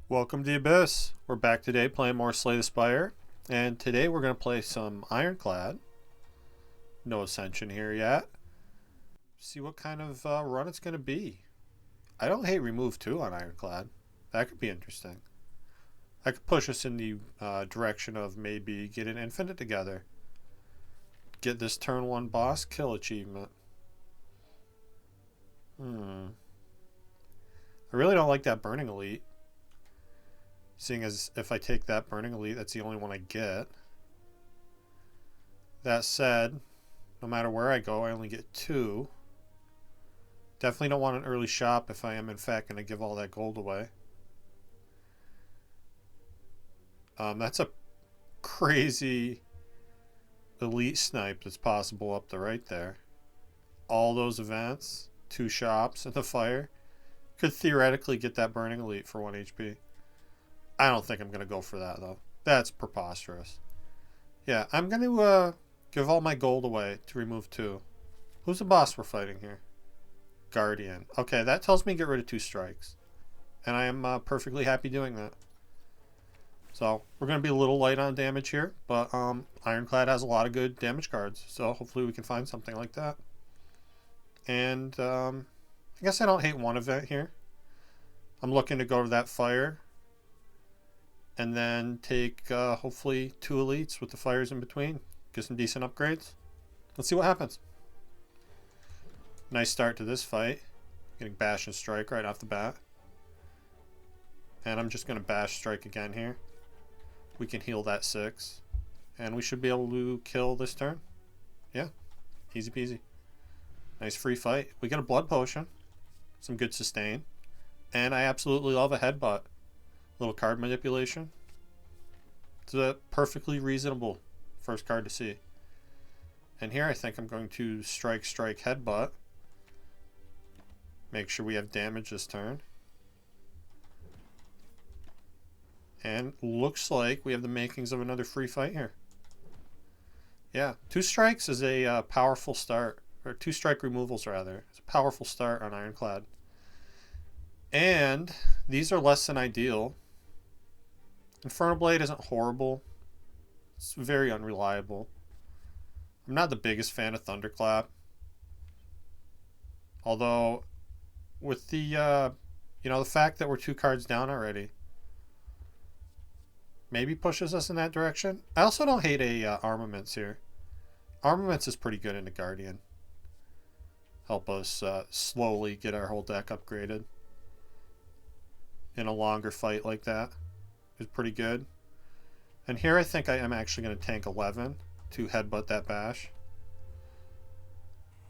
Welcome to the Abyss. We're back today playing more Slay the Spire. And today we're going to play some Ironclad. No Ascension here yet. See what kind of run it's going to be. I don't hate remove 2 on Ironclad. That could be interesting. That could push us in the direction of maybe get an infinite together. Get this turn 1 boss kill achievement. I really don't like that Burning Elite. Seeing as if I take that Burning Elite, that's the only one I get. That said, no matter where I go, I only get 2. Definitely don't want an early shop if I am in fact going to give all that gold away. That's a crazy elite snipe that's possible up the right there. All those events, 2 shops, and the fire. Could theoretically get that Burning Elite for 1 HP. I don't think I'm going to go for that, though. That's preposterous. Yeah, I'm going to give all my gold away to remove 2. Who's the boss we're fighting here? Guardian. Okay, that tells me get rid of 2 strikes. And I am perfectly happy doing that. So, we're going to be a little light on damage here, but Ironclad has a lot of good damage cards, so hopefully we can find something like that. And I guess I don't hate one event here. I'm looking to go to that fire and then take hopefully 2 elites with the fires in between. Get some decent upgrades. Let's see what happens. Nice start to this fight. Getting bash and strike right off the bat. And I'm just going to bash strike again here. We can heal that 6. And we should be able to kill this turn. Yeah, easy peasy. Nice free fight. We get a blood potion. Some good sustain. And I absolutely love a headbutt. Little card manipulation. It's a perfectly reasonable first card to see. And here I think I'm going to strike, headbutt. Make sure we have damage this turn. And looks like we have the makings of another free fight here. Yeah, 2 strikes is a powerful start. Or 2 strike removals, rather. It's a powerful start on Ironclad. And these are less than ideal. Infernal Blade isn't horrible. It's very unreliable. I'm not the biggest fan of Thunderclap. Although, with the, the fact that we're 2 cards down already, maybe pushes us in that direction. I also don't hate Armaments here. Armaments is pretty good in the Guardian. Help us slowly get our whole deck upgraded. In a longer fight like that is pretty good. And here I think I am actually going to tank 11 to headbutt that bash.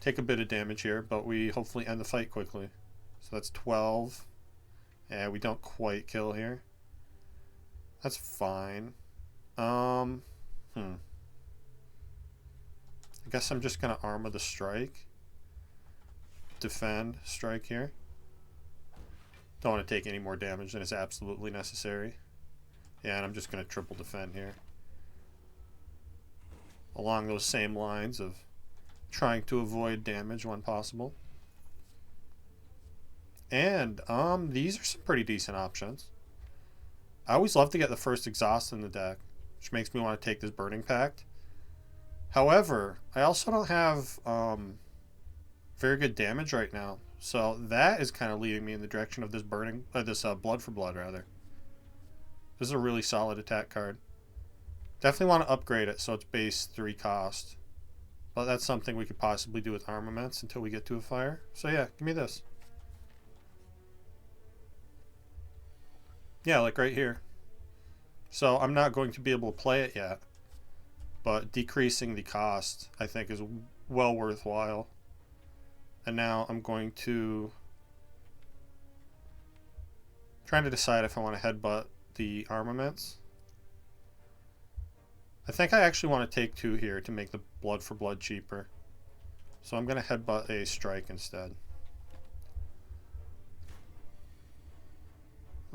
Take a bit of damage here, but we hopefully end the fight quickly. So that's 12. Yeah, we don't quite kill here. That's fine. I guess I'm just going to armor the strike. Defend strike here. Don't want to take any more damage than is absolutely necessary. Yeah, and I'm just going to triple defend here. Along those same lines of trying to avoid damage when possible. And these are some pretty decent options. I always love to get the first exhaust in the deck, which makes me want to take this Burning Pact. However, I also don't have very good damage right now. So that is kind of leading me in the direction of this Blood for Blood, rather. This is a really solid attack card. Definitely want to upgrade it so it's base 3 cost. But that's something we could possibly do with Armaments until we get to a fire. So yeah, give me this. Yeah, like right here. So I'm not going to be able to play it yet. But decreasing the cost, I think, is well worthwhile. And now I'm going to trying to decide if I want to headbutt the Armaments. I think I actually want to take 2 here to make the Blood for Blood cheaper. So I'm going to headbutt a strike instead.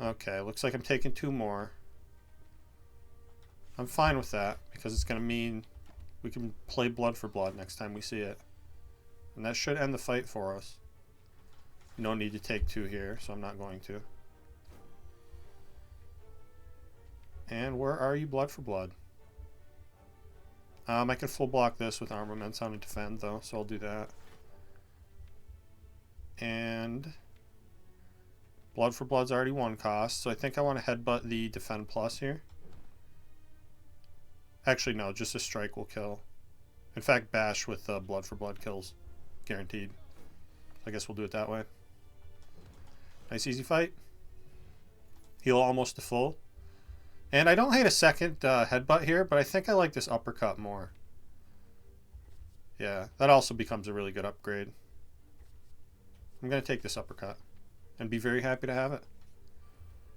Okay, looks like I'm taking 2 more. I'm fine with that because it's going to mean we can play Blood for Blood next time we see it. And that should end the fight for us. No need to take 2 here, so I'm not going to. And where are you, blood for blood? I can full block this with armaments on a defend, though, so I'll do that. And blood for blood's already 1 cost, so I think I want to headbutt the defend plus here. Actually, no, just a strike will kill. In fact, bash with blood for blood kills. Guaranteed. I guess we'll do it that way. Nice easy fight. Heal almost to full. And I don't hate a second headbutt here, but I think I like this uppercut more. Yeah, that also becomes a really good upgrade. I'm going to take this uppercut and be very happy to have it.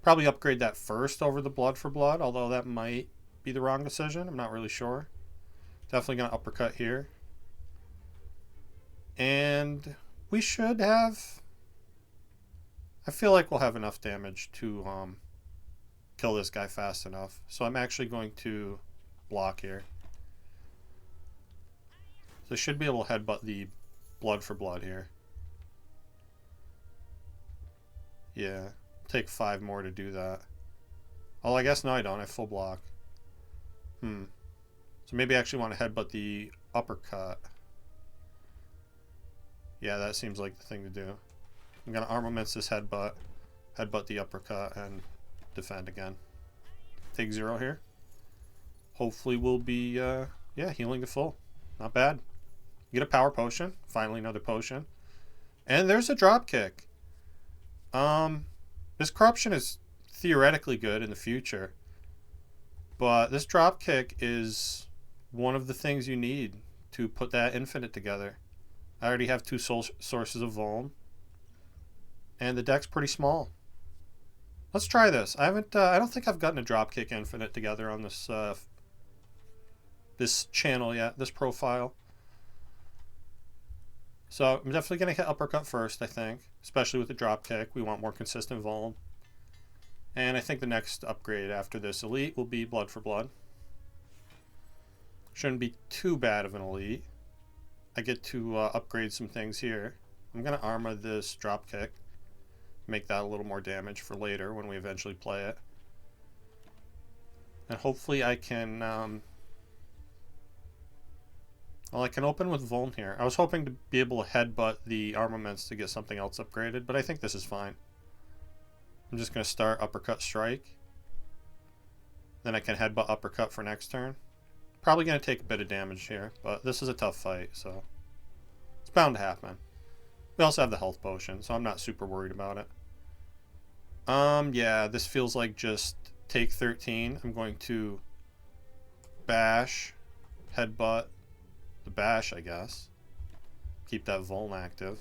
Probably upgrade that first over the blood for blood, although that might be the wrong decision. I'm not really sure. Definitely going to uppercut here. And we should have... I feel like we'll have enough damage to kill this guy fast enough. So I'm actually going to block here. So I should be able to headbutt the blood for blood here. Yeah, take 5 more to do that. Oh, I guess no, I don't. I full block. So maybe I actually want to headbutt the uppercut. Yeah, that seems like the thing to do. I'm going to armaments this headbutt the uppercut, and defend again. Take 0 here. Hopefully we'll be, yeah, healing to full. Not bad. Get a power potion. Finally another potion. And there's a drop kick. This corruption is theoretically good in the future. But this drop kick is one of the things you need to put that infinite together. I already have 2 sources of Vuln. And the deck's pretty small. Let's try this. I don't think I've gotten a dropkick infinite together on this this channel yet, this profile. So I'm definitely going to hit uppercut first, I think. Especially with the dropkick. We want more consistent Vuln. And I think the next upgrade after this elite will be blood for blood. Shouldn't be too bad of an elite. I get to upgrade some things here. I'm going to armor this dropkick. Make that a little more damage for later when we eventually play it. And hopefully I can... well, I can open with Vuln here. I was hoping to be able to headbutt the armaments to get something else upgraded, but I think this is fine. I'm just going to start uppercut strike. Then I can headbutt uppercut for next turn. Probably going to take a bit of damage here, but this is a tough fight, so it's bound to happen. We also have the health potion, so I'm not super worried about it. Yeah, this feels like just take 13. I'm going to bash, headbutt, the bash, I guess. Keep that Vuln active.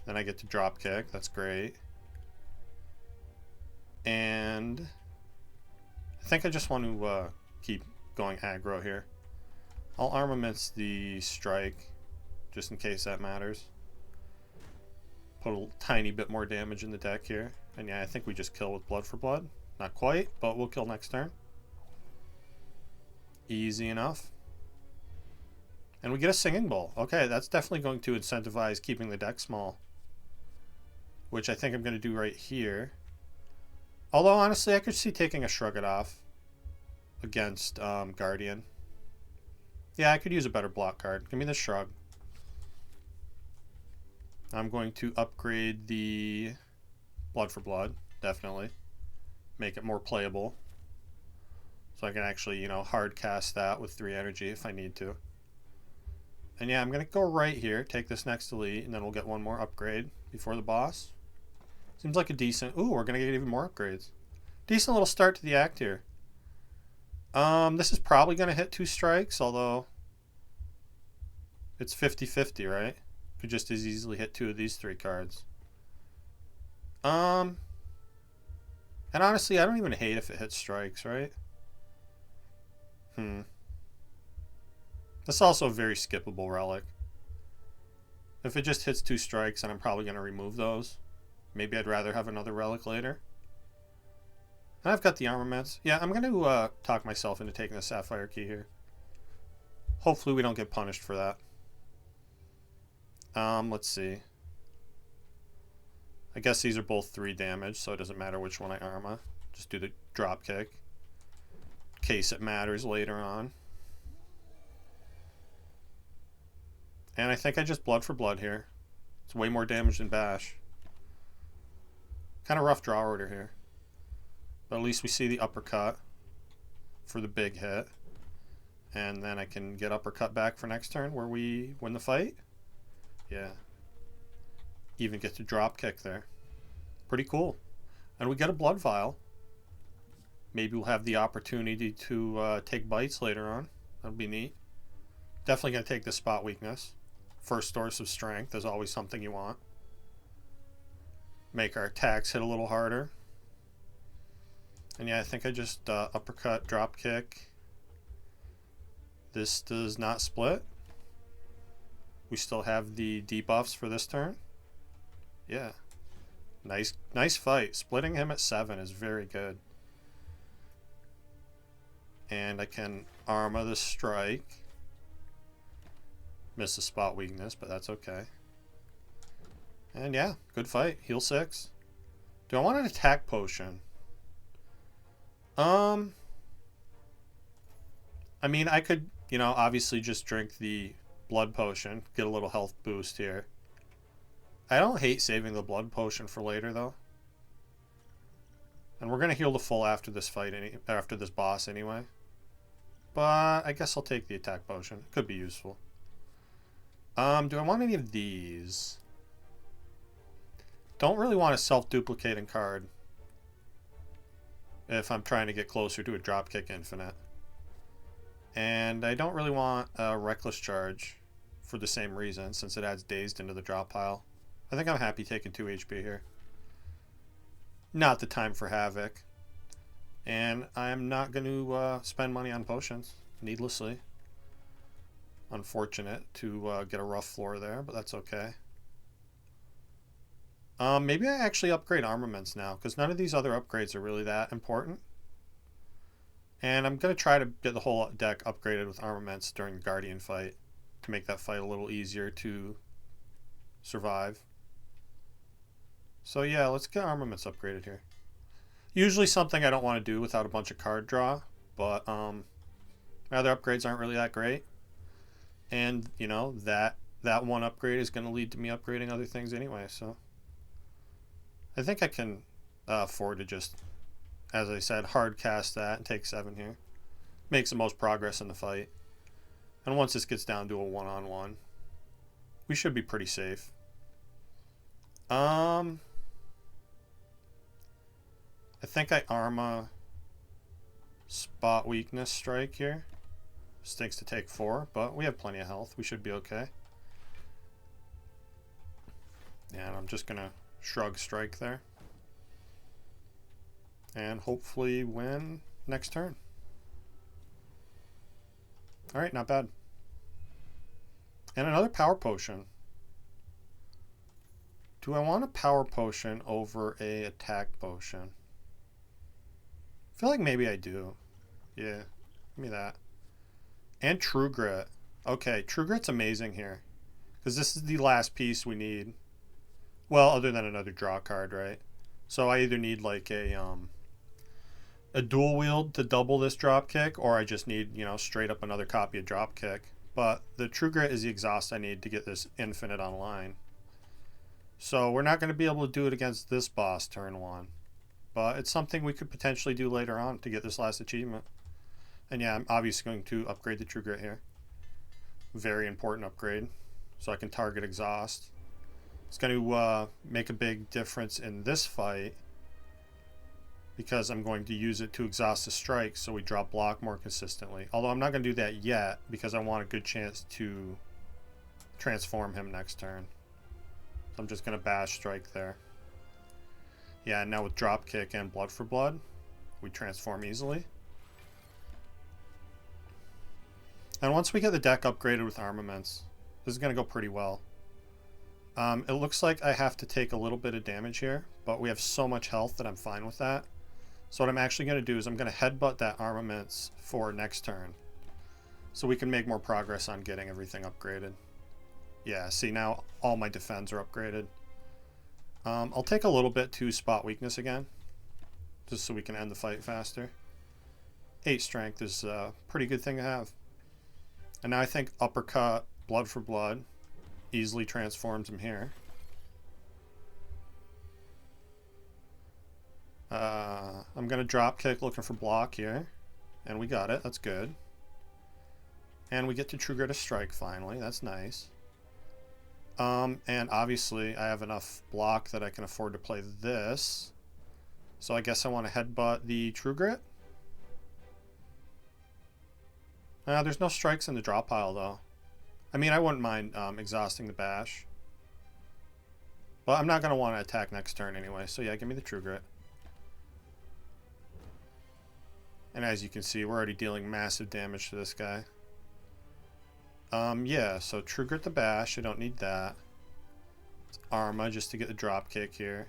Then I get to drop kick. That's great. And I think I just want to keep going aggro here. I'll armaments the strike, just in case that matters. Put a tiny bit more damage in the deck here. And yeah, I think we just kill with blood for blood. Not quite, but we'll kill next turn. Easy enough. And we get a singing bowl. Okay, that's definitely going to incentivize keeping the deck small. Which I think I'm going to do right here. Although, honestly, I could see taking a Shrug It Off against Guardian. Yeah, I could use a better block card. Give me the Shrug. I'm going to upgrade the blood for blood, definitely. Make it more playable. So I can actually, you know, hard cast that with 3 energy if I need to. And yeah, I'm going to go right here, take this next elite, and then we'll get 1 more upgrade before the boss. Seems like a decent... Ooh, we're going to get even more upgrades. Decent little start to the act here. This is probably going to hit 2 strikes, although it's 50-50, right? Could just as easily hit 2 of these 3 cards. And honestly, I don't even hate if it hits strikes, right? That's also a very skippable relic. If it just hits 2 strikes, then I'm probably going to remove those. Maybe I'd rather have another relic later. And I've got the armaments. Yeah, I'm going to talk myself into taking the Sapphire Key here. Hopefully we don't get punished for that. Let's see. I guess these are both 3 damage, so it doesn't matter which one I arma. Just do the drop kick. In case it matters later on. And I think I just blood for blood here. It's way more damage than bash. Kind of rough draw order here. But at least we see the uppercut for the big hit. And then I can get uppercut back for next turn where we win the fight. Yeah. Even get to drop kick there. Pretty cool. And we get a blood vial. Maybe we'll have the opportunity to take bites later on. That'll be neat. Definitely going to take the spot weakness. First source of strength is always something you want. Make our attacks hit a little harder. And yeah, I think I just uppercut, drop kick. This does not split. We still have the debuffs for this turn. Yeah. Nice fight. Splitting him at 7 is very good. And I can Arma the strike. Miss the spot weakness, but that's okay. And yeah, good fight. Heal 6. Do I want an attack potion? I mean, I could, you know, obviously just drink the blood potion. Get a little health boost here. I don't hate saving the blood potion for later, though. And we're going to heal the full after this fight, after this boss anyway. But I guess I'll take the attack potion. Could be useful. Do I want any of these? Don't really want a self-duplicating card if I'm trying to get closer to a dropkick infinite. And I don't really want a reckless charge for the same reason, since it adds dazed into the drop pile. I think I'm happy taking 2 HP here. Not the time for havoc. And I'm not going to spend money on potions needlessly. Unfortunate to get a rough floor there, but that's okay. Maybe I actually upgrade armaments now, because none of these other upgrades are really that important. And I'm going to try to get the whole deck upgraded with armaments during the Guardian fight to make that fight a little easier to survive. So yeah, let's get armaments upgraded here. Usually something I don't want to do without a bunch of card draw, but my other upgrades aren't really that great. And, you know, that one upgrade is going to lead to me upgrading other things anyway, so I think I can afford to just, as I said, hard cast that and take 7 here. Makes the most progress in the fight. And once this gets down to a one-on-one, we should be pretty safe. I think I Arma spot weakness strike here. Stinks to take 4, but we have plenty of health. We should be okay. And I'm just going to shrug strike there. And hopefully win next turn. Alright, not bad. And another power potion. Do I want a power potion over a attack potion? I feel like maybe I do. Yeah, give me that. And True Grit. Okay, True Grit's amazing here. Because this is the last piece we need. Well, other than another draw card, right? So I either need like a dual wield to double this drop kick, or I just need, you know, straight up another copy of drop kick. But the True Grit is the exhaust I need to get this infinite online. So we're not going to be able to do it against this boss turn 1. But it's something we could potentially do later on to get this last achievement. And yeah, I'm obviously going to upgrade the True Grit here. Very important upgrade. So I can target exhaust. It's going to make a big difference in this fight, because I'm going to use it to exhaust the strike so we drop block more consistently. Although I'm not going to do that yet, because I want a good chance to transform him next turn. So I'm just going to bash strike there. Yeah, now with drop kick and blood for blood, we transform easily. And once we get the deck upgraded with armaments, this is going to go pretty well. It looks like I have to take a little bit of damage here, but we have so much health that I'm fine with that. So what I'm actually going to do is I'm going to headbutt that armaments for next turn, so we can make more progress on getting everything upgraded. Yeah, see, now all my defense are upgraded. I'll take a little bit to spot weakness again, just so we can end the fight faster. 8 strength is a pretty good thing to have. And now I think uppercut, blood for blood, easily transforms him here. I'm going to drop kick looking for block here. And we got it. That's good. And we get to true grit a strike finally. That's nice. And obviously I have enough block that I can afford to play this. So I guess I want to headbutt the true grit. There's no strikes in the drop pile though. I mean, I wouldn't mind exhausting the bash. But I'm not going to want to attack next turn anyway. So yeah, give me the true grit. And as you can see, we're already dealing massive damage to this guy. Yeah, so true grit the bash. I don't need that. It's Arma just to get the drop kick here.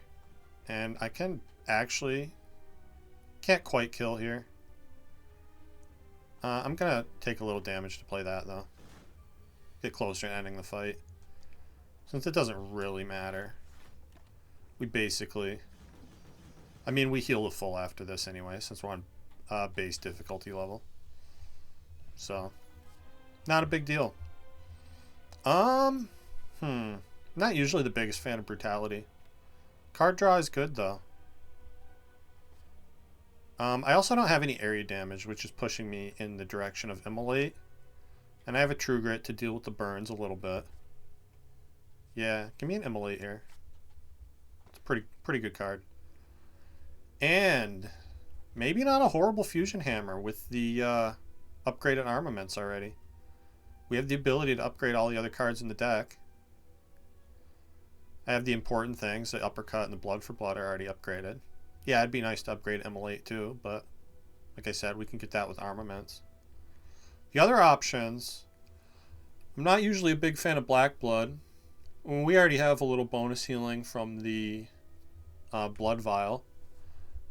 And I can actually... can't quite kill here. I'm going to take a little damage to play that, though. Get closer to ending the fight. Since it doesn't really matter. We basically... I mean, we heal the full after this anyway, since we're on base difficulty level. So, not a big deal. Not usually the biggest fan of brutality. Card draw is good, though. I also don't have any area damage, which is pushing me in the direction of Immolate. And I have a True Grit to deal with the burns a little bit. Yeah, give me an Immolate here. It's a pretty good card. And maybe not a horrible Fusion Hammer with the upgraded armaments already. We have the ability to upgrade all the other cards in the deck. I have the important things, the Uppercut and the Blood for Blood are already upgraded. Yeah, it'd be nice to upgrade Immolate too, but like I said, we can get that with armaments. The other options, I'm not usually a big fan of Black Blood. We already have a little bonus healing from the Blood Vial.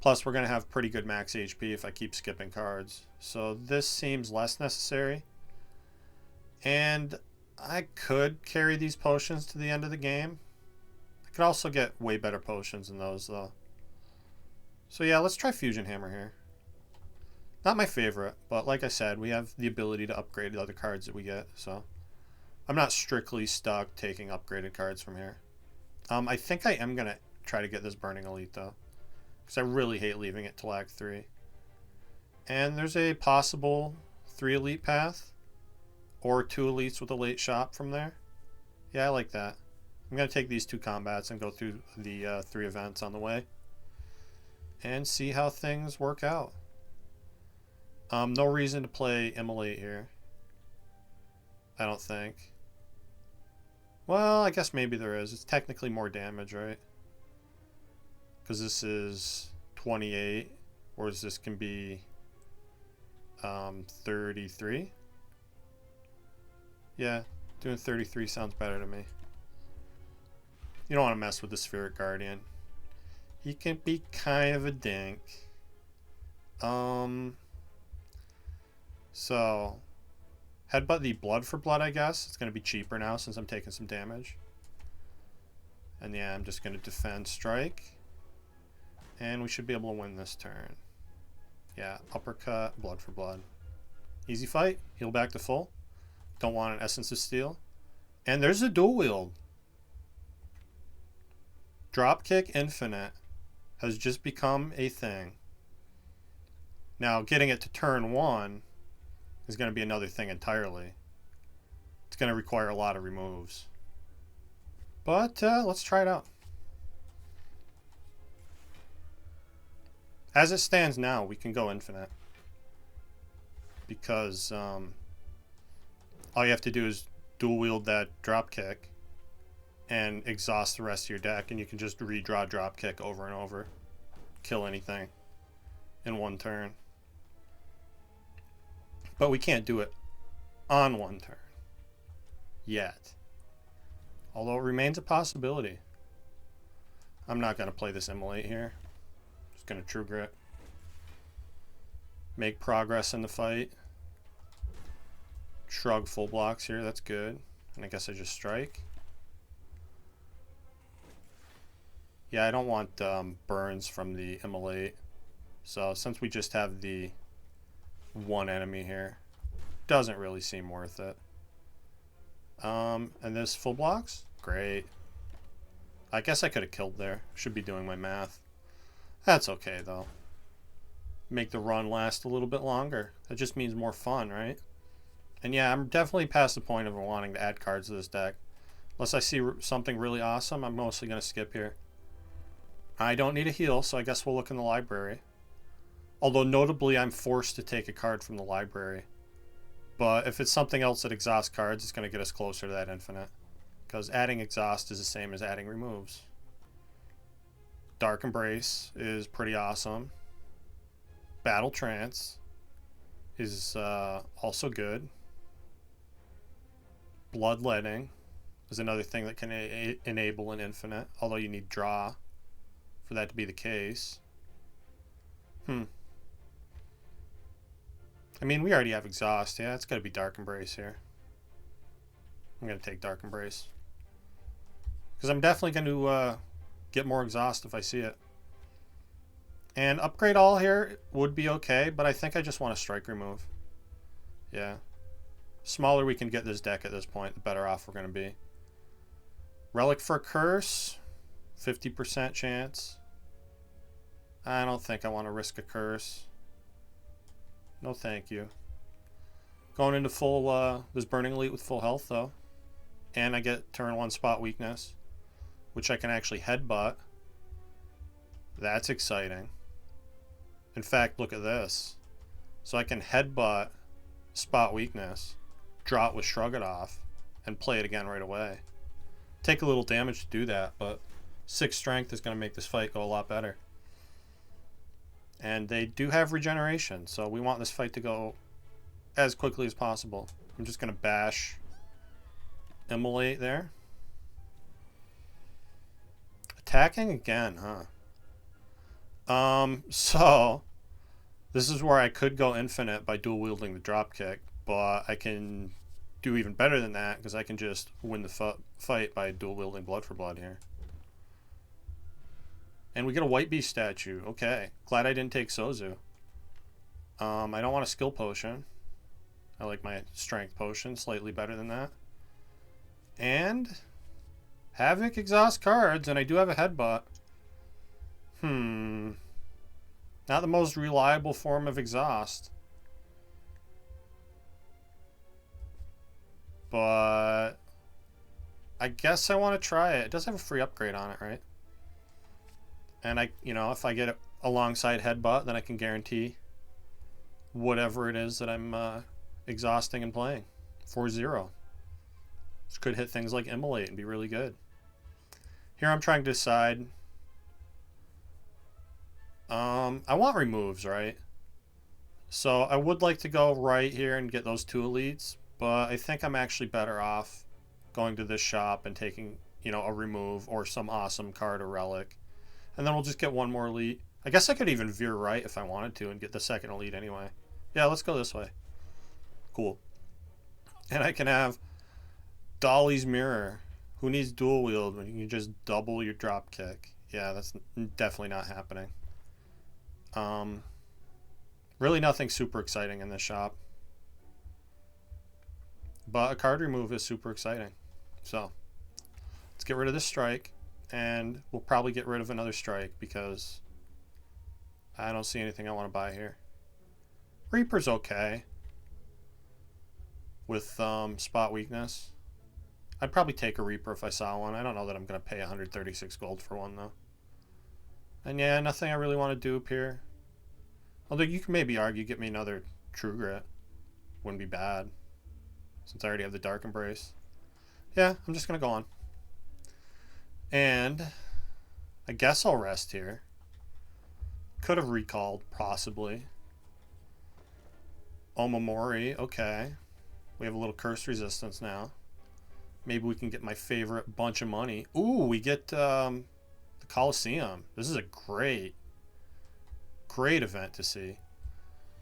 Plus, we're going to have pretty good max HP if I keep skipping cards. So this seems less necessary. And I could carry these potions to the end of the game. I could also get way better potions than those, though. So yeah, let's try Fusion Hammer here. Not my favorite, but like I said, we have the ability to upgrade the other cards that we get. So I'm not strictly stuck taking upgraded cards from here. I think I am going to try to get this Burning Elite, though. Because I really hate leaving it till Act 3. And there's a possible 3 Elite path. Or 2 Elites with a late shop from there. Yeah, I like that. I'm going to take these 2 combats and go through the 3 events on the way. And see how things work out. No reason to play Immolate here. I don't think. Well, I guess maybe there is. It's technically more damage, right? Because this is 28, whereas this can be 33. Yeah, doing 33 sounds better to me. You don't want to mess with the Spheric Guardian. He can be kind of a dink. So, headbutt the Blood for Blood, I guess. It's going to be cheaper now since I'm taking some damage. And yeah, I'm just going to defend strike. And we should be able to win this turn. Yeah, uppercut, Blood for Blood. Easy fight. Heal back to full. Don't want an Essence of Steel. And there's a dual wield. Dropkick Infinite has just become a thing. Now, getting it to turn 1 is going to be another thing entirely. It's going to require a lot of removes. But let's try it out. As it stands now, we can go infinite. Because all you have to do is dual wield that dropkick and exhaust the rest of your deck, and you can just redraw dropkick over and over. Kill anything in one turn. But we can't do it on one turn. Yet. Although it remains a possibility. I'm not going to play this Immolate here. Just going to True Grit. Make progress in the fight. Shrug full blocks here. That's good. And I guess I just strike. Yeah, I don't want burns from the Immolate. So since we just have the one enemy here, doesn't really seem worth it. And this full blocks? Great. I guess I could have killed there. Should be doing my math. That's okay, though. Make the run last a little bit longer. That just means more fun, right? And yeah, I'm definitely past the point of wanting to add cards to this deck. Unless I see something really awesome, I'm mostly going to skip here. I don't need a heal, so I guess we'll look in the library. Although, notably, I'm forced to take a card from the library. But if it's something else that exhausts cards, it's going to get us closer to that infinite. Because adding exhaust is the same as adding removes. Dark Embrace is pretty awesome. Battle Trance is also good. Bloodletting is another thing that can enable an infinite, although you need draw for that to be the case. I mean, we already have exhaust. Yeah, it's got to be Dark Embrace here. I'm going to take Dark Embrace. Because I'm definitely going to get more exhaust if I see it. And upgrade all here would be okay, but I think I just want a strike remove. Yeah. Smaller we can get this deck at this point, the better off we're going to be. Relic for Curse. 50% chance. I don't think I want to risk a curse. No thank you. Going into full, this Burning Elite with full health though. And I get turn 1 spot weakness, which I can actually headbutt. That's exciting. In fact, look at this. So I can headbutt spot weakness, draw it with Shrug It Off, and play it again right away. Take a little damage to do that, but 6 strength is going to make this fight go a lot better. And they do have regeneration, so we want this fight to go as quickly as possible. I'm just going to bash Immolate there. Attacking again, huh? So this is where I could go infinite by dual wielding the dropkick, but I can do even better than that because I can just win the fight by dual wielding Blood for Blood here. And we get a White Beast statue. Okay. Glad I didn't take Sozu. I don't want a skill potion. I like my strength potion slightly better than that. And Havoc exhaust cards, and I do have a headbutt. Not the most reliable form of exhaust. But I guess I want to try it. It does have a free upgrade on it, right? And if I get it alongside headbutt, then I can guarantee whatever it is that I'm exhausting and playing. 4-0. This could hit things like Immolate and be really good. Here I'm trying to decide. I want removes, right? So I would like to go right here and get those 2 elites, but I think I'm actually better off going to this shop and taking, a remove or some awesome card or relic. And then we'll just get 1 more elite. I guess I could even veer right if I wanted to and get the 2nd elite anyway. Yeah, let's go this way. Cool. And I can have Dolly's Mirror. Who needs dual wield when you can just double your drop kick? Yeah, that's definitely not happening. Really nothing super exciting in this shop. But a card remove is super exciting. So, let's get rid of this strike. And we'll probably get rid of another strike because I don't see anything I want to buy here. Reaper's okay with spot weakness. I'd probably take a Reaper if I saw one. I don't know that I'm going to pay 136 gold for one, though. And yeah, nothing I really want to dupe here. Although you can maybe argue get me another True Grit. Wouldn't be bad, since I already have the Dark Embrace. Yeah, I'm just going to go on. And I guess I'll rest here. Could have recalled, possibly. Omamori, okay. We have a little curse resistance now. Maybe we can get my favorite bunch of money. Ooh, we get the Coliseum. This is a great event to see.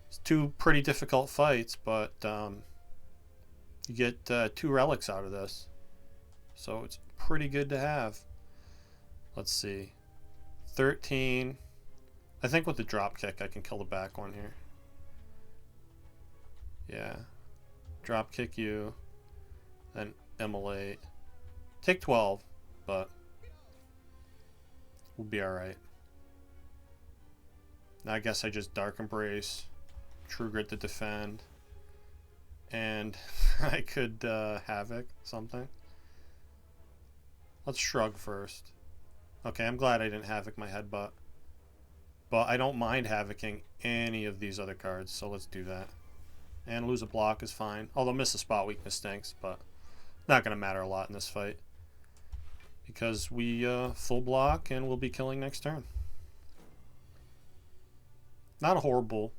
It's 2 pretty difficult fights, but you get 2 relics out of this. So it's pretty good to have. Let's see. 13, I think with the drop kick I can kill the back one here. Yeah. Drop kick you. Then immolate. Take 12, but we'll be alright. Now I guess I just Dark Embrace. True Grit to defend. And I could Havoc something. Let's Shrug first. Okay, I'm glad I didn't Havoc my Headbutt. But I don't mind Havocing any of these other cards, so let's do that. And lose a block is fine. Although miss a spot weakness stinks, but not going to matter a lot in this fight. Because we full block and we'll be killing next turn. Not a horrible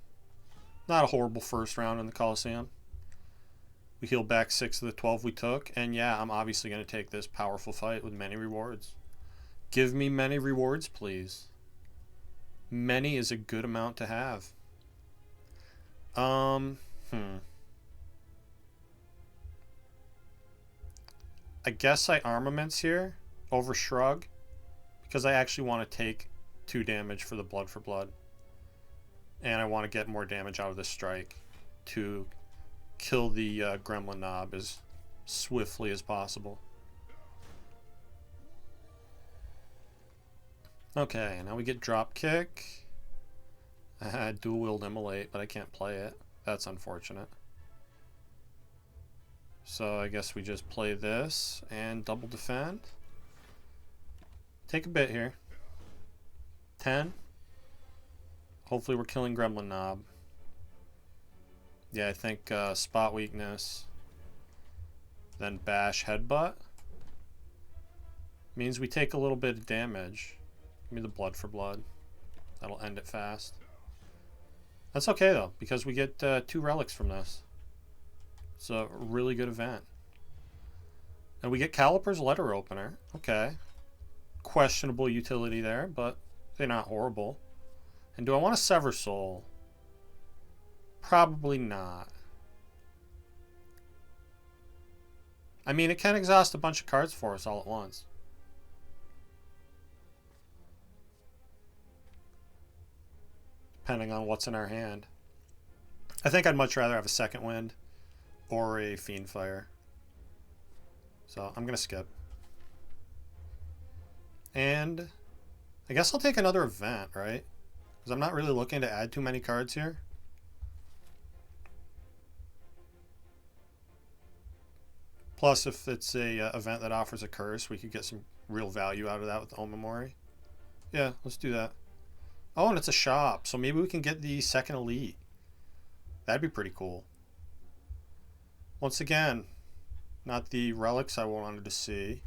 first round in the Coliseum. We heal back 6 of the 12 we took, and yeah, I'm obviously going to take this powerful fight with many rewards. Give me many rewards, please. Many is a good amount to have. I guess I Armaments here over Shrug, because I actually want to take 2 damage for the Blood for Blood. And I want to get more damage out of this strike to kill the Gremlin Knob as swiftly as possible. Okay, now we get Drop Kick. I had Dual Wield Immolate, but I can't play it. That's unfortunate. So I guess we just play this and double defend. Take a bit here. 10. Hopefully we're killing Gremlin Knob. Yeah, I think Spot Weakness. Then Bash Headbutt. Means we take a little bit of damage. Give me the Blood for Blood. That'll end it fast. That's okay though, because we get 2 relics from this. It's a really good event. And we get Caliper's Letter Opener. Okay. Questionable utility there, but they're not horrible. And do I want to Sever Soul? Probably not. I mean, it can exhaust a bunch of cards for us all at once. Depending on what's in our hand. I think I'd much rather have a Second Wind or a Fiendfire. So I'm going to skip. And I guess I'll take another event, right? Because I'm not really looking to add too many cards here. Plus, if it's a event that offers a curse, we could get some real value out of that with the Omamori. Yeah, let's do that. Oh, and it's a shop, so maybe we can get the second elite. That'd be pretty cool. Once again, not the relics I wanted to see.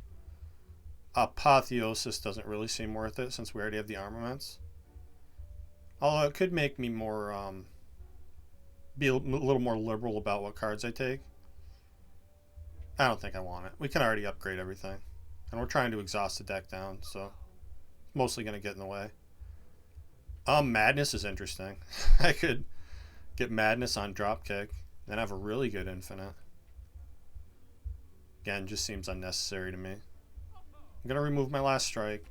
Apotheosis doesn't really seem worth it since we already have the armaments. Although it could make me more, be a little more liberal about what cards I take. I don't think I want it. We can already upgrade everything. And we're trying to exhaust the deck down, so it's mostly going to get in the way. Madness is interesting. I could get Madness on Dropkick, then have a really good Infinite. Again, just seems unnecessary to me. I'm going to remove my last strike.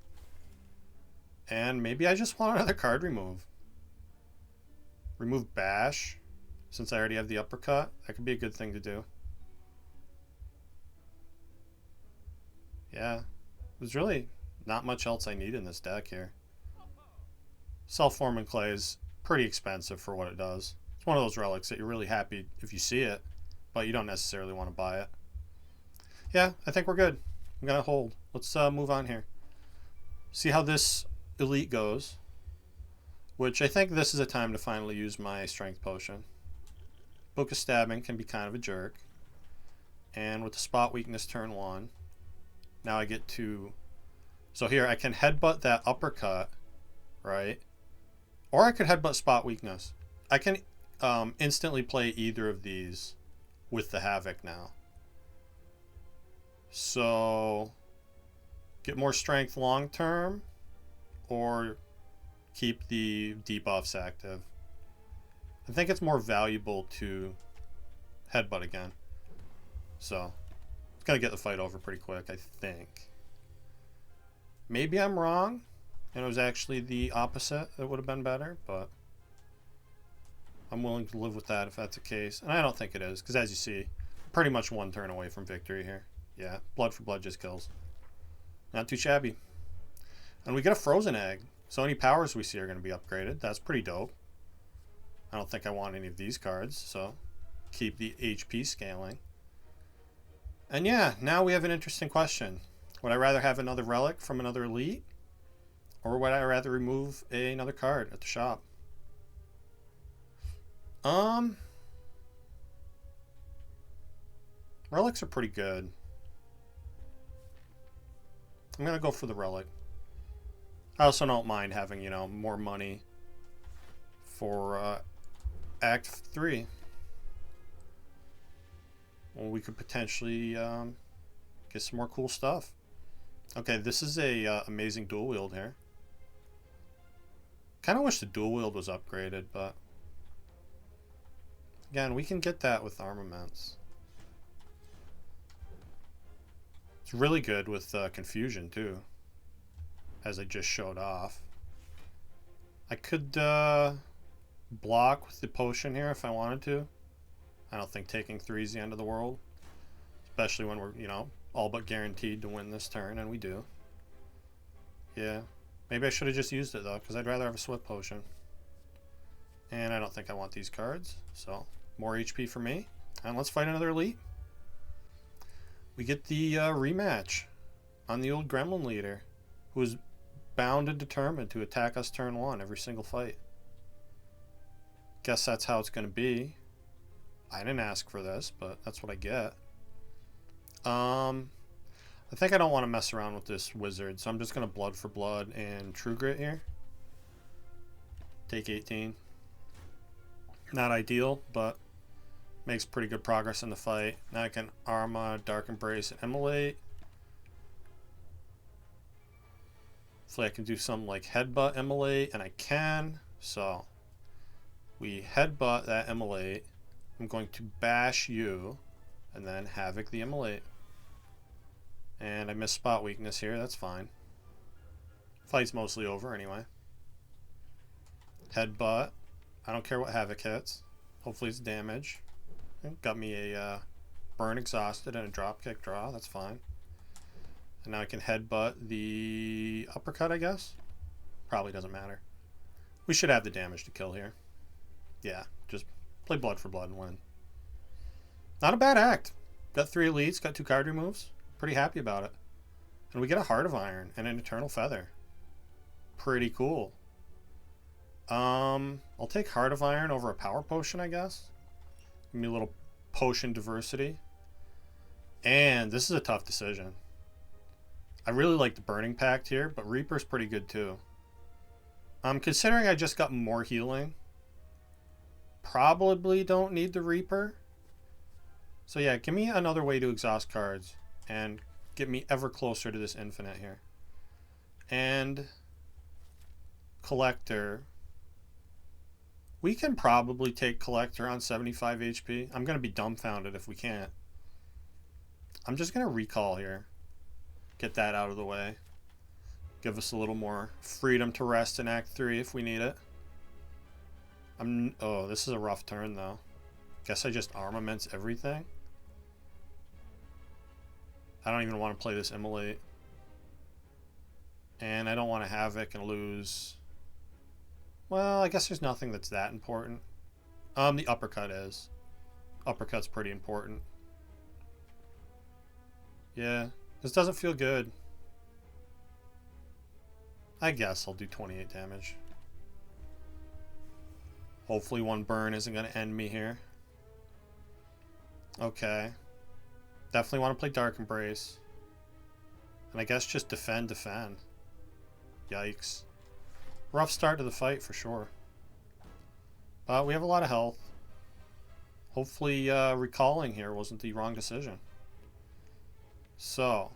And maybe I just want another card remove. Remove Bash, since I already have the Uppercut. That could be a good thing to do. Yeah, there's really not much else I need in this deck here. Self-Forming Clay is pretty expensive for what it does. It's one of those relics that you're really happy if you see it, but you don't necessarily want to buy it. Yeah, I think we're good. I'm going to hold. Let's move on here. See how this elite goes, which I think this is a time to finally use my Strength Potion. Book of Stabbing can be kind of a jerk. And with the Spot Weakness turn 1, now I get to... So here, I can Headbutt that Uppercut, right? Or I could Headbutt Spot Weakness. I can instantly play either of these with the Havoc now. So, get more strength long term, or keep the debuffs active. I think it's more valuable to Headbutt again. So, it's going to get the fight over pretty quick, I think. Maybe I'm wrong. and it was actually the opposite, it would have been better, but I'm willing to live with that if that's the case. And I don't think it is, because as you see, pretty much one turn away from victory here. Yeah, blood for blood just kills. Not too shabby. And we get a frozen egg, so any powers we see are going to be upgraded. That's pretty dope. I don't think I want any of these cards, so keep the HP scaling. And yeah, now we have an interesting question. Would I rather have another relic from another elite, or would I rather remove another card at the shop? Relics are pretty good. I'm gonna go for the relic. I also don't mind having, you know, more money for Act 3. Well, we could potentially get some more cool stuff. Okay, this is a amazing dual wield here. Kind of wish the dual wield was upgraded, but again, we can get that with armaments. It's really good with confusion too, as I just showed off. I could block with the potion here if I wanted to. I don't think taking 3 is the end of the world, especially when we're, you know, all but guaranteed to win this turn, and we do. Yeah, maybe I should have just used it though, because I'd rather have a swift potion. And I don't think I want these cards, so more HP for me. And let's fight another elite. We get the rematch on the old Gremlin leader, who is bound and determined to attack us turn 1 every single fight. Guess that's how it's going to be. I didn't ask for this, but that's what I get. I think I don't want to mess around with this wizard, so I'm just going to blood for blood and true grit here. Take 18. Not ideal, but makes pretty good progress in the fight. Now I can Arma, Dark Embrace, and Immolate. Hopefully I can do something like Headbutt, Immolate, and I can. So we Headbutt that Immolate. I'm going to bash you, and then Havoc the Immolate. And I missed spot weakness here, that's fine. Fight's mostly over anyway. Headbutt. I don't care what Havoc hits. Hopefully it's damage. Got me a burn exhausted and a dropkick draw, that's fine. And now I can headbutt the uppercut, I guess. Probably doesn't matter. We should have the damage to kill here. Yeah, just play blood for blood and win. Not a bad act. Got 3 elites, got 2 card removes. Pretty happy about it. And we get a Heart of Iron and an Eternal Feather. Pretty cool. I'll take Heart of Iron over a Power Potion, I guess. Give me a little potion diversity. And this is a tough decision. I really like the Burning Pact here, but Reaper's pretty good too. Considering I just got more healing, probably don't need the Reaper. So yeah, give me another way to exhaust cards and get me ever closer to this infinite here. And Collector. We can probably take Collector on 75 HP. I'm going to be dumbfounded if we can't. I'm just going to recall here. Get that out of the way. Give us a little more freedom to rest in Act 3 if we need it. Oh, this is a rough turn though. Guess I just armaments everything. I don't even want to play this Immolate. And I don't want to Havoc and lose. Well, I guess there's nothing that's that important. The uppercut is. Uppercut's pretty important. Yeah, this doesn't feel good. I guess I'll do 28 damage. Hopefully one burn isn't going to end me here. Okay. Definitely want to play Dark Embrace. And I guess just defend. Yikes. Rough start to the fight for sure. But we have a lot of health. Hopefully recalling here wasn't the wrong decision. So,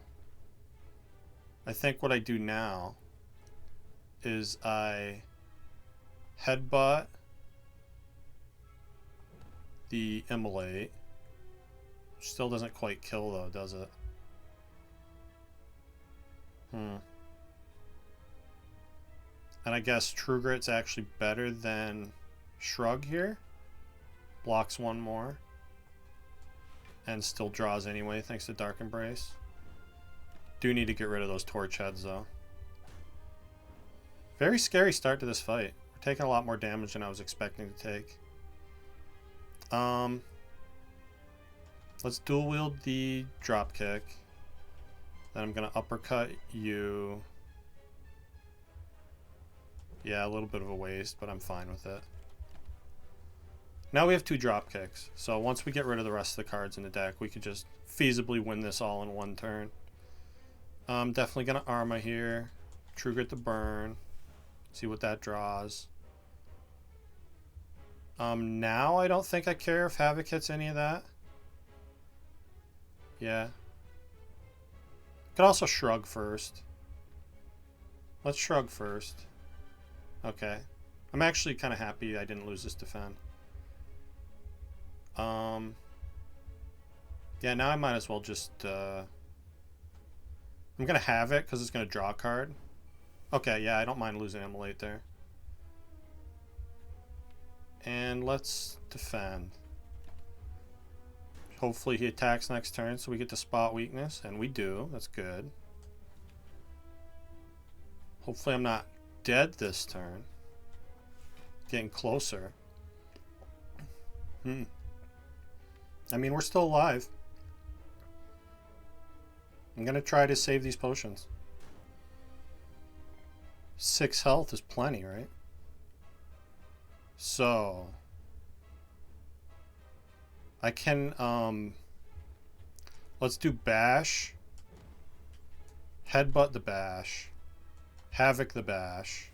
I think what I do now is I headbutt the Immolate. Still doesn't quite kill though, does it? And I guess True Grit's actually better than Shrug here. Blocks one more. And still draws anyway, thanks to Dark Embrace. Do need to get rid of those torch heads, though. Very scary start to this fight. We're taking a lot more damage than I was expecting to take. Let's dual wield the drop kick. Then I'm gonna uppercut you. Yeah, a little bit of a waste, but I'm fine with it. Now we have 2 drop kicks. So once we get rid of the rest of the cards in the deck, we could just feasibly win this all in one turn. I'm definitely gonna Arma here. True Grit the burn. See what that draws. Now I don't think I care if Havoc hits any of that. Yeah. Could also Shrug first. Let's Shrug first. Okay. I'm actually kind of happy I didn't lose this defend. Yeah, now I might as well just, I'm going to have it because it's going to draw a card. Okay, yeah, I don't mind losing Immolate there. And let's defend. Hopefully he attacks next turn so we get to spot weakness, and we do. That's good. Hopefully I'm not dead this turn. Getting closer. I mean, we're still alive. I'm going to try to save these potions. 6 health is plenty, right? So I can, let's do Bash, Headbutt the Bash, Havoc the Bash,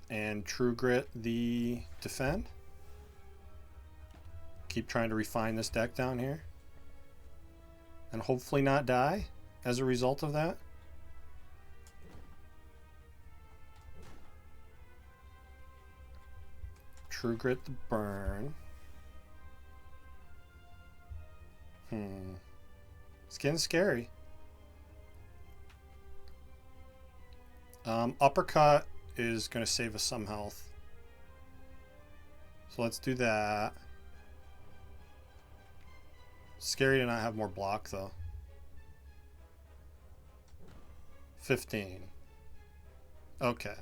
and True Grit the Defend. Keep trying to refine this deck down here. And hopefully not die as a result of that. True Grit the burn. It's getting scary. Uppercut is going to save us some health. So let's do that. Scary to not have more block, though. 15. Okay.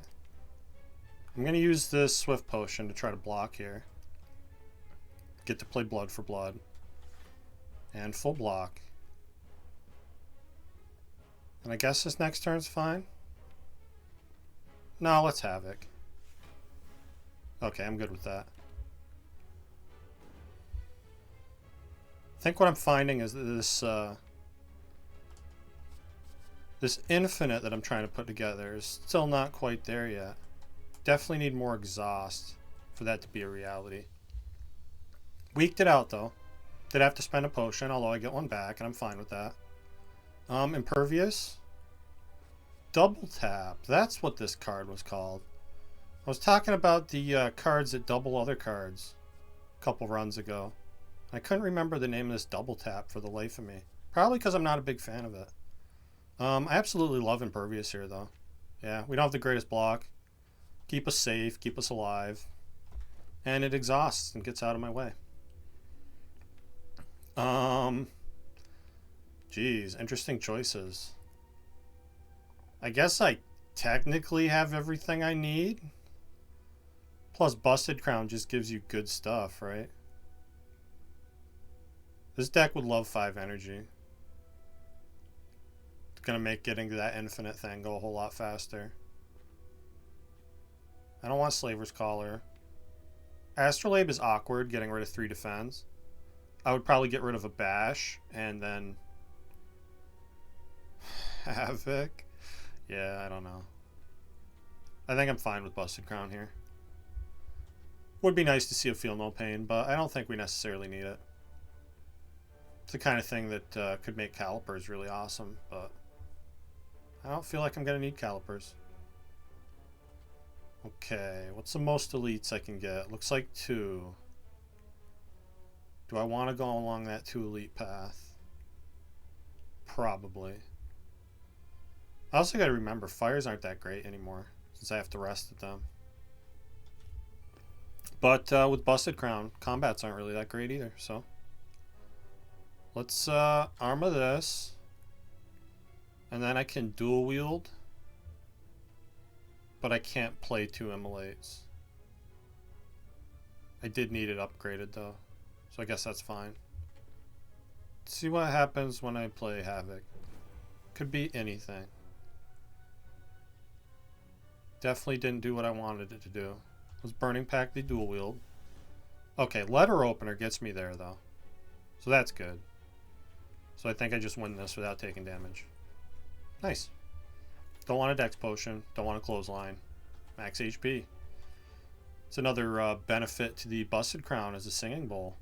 I'm going to use this Swift Potion to try to block here. Get to play Blood for Blood. And full block. And I guess this next turn's fine. No, let's Havoc. Okay, I'm good with that. I think what I'm finding is that this infinite that I'm trying to put together is still not quite there yet. Definitely need more exhaust for that to be a reality. Weaked it out though. Did have to spend a potion, although I get one back and I'm fine with that. Impervious. Double tap. That's what this card was called. I was talking about the cards that double other cards a couple runs ago. I couldn't remember the name of this double tap for the life of me. Probably because I'm not a big fan of it. I absolutely love Impervious here, though. Yeah, we don't have the greatest block. Keep us safe, keep us alive. And it exhausts and gets out of my way. Geez, interesting choices. I guess I technically have everything I need. Plus, Busted Crown just gives you good stuff, right? This deck would love 5 energy. It's going to make getting to that infinite thing go a whole lot faster. I don't want Slaver's Collar. Astrolabe is awkward, getting rid of 3 defense. I would probably get rid of a Bash and then Havoc. Yeah, I don't know. I think I'm fine with Busted Crown here. Would be nice to see a Feel No Pain, but I don't think we necessarily need it. It's the kind of thing that could make Calipers really awesome, but I don't feel like I'm going to need Calipers. Okay, what's the most elites I can get? Looks like 2. Do I want to go along that 2 elite path? Probably. I also got to remember, fires aren't that great anymore since I have to rest at them. But with Busted Crown, combats aren't really that great either, so. Let's armor this. And then I can dual wield. But I can't play 2 immolates. I did need it upgraded though, so I guess that's fine. Let's see what happens when I play Havoc. Could be anything. Definitely didn't do what I wanted it to do. Was Burning Pact the dual wield? Okay, letter opener gets me there though, so that's good. So I think I just win this without taking damage. Nice. Don't want a dex potion. Don't want a clothesline. Max HP. It's another benefit to the Busted Crown as a singing bowl.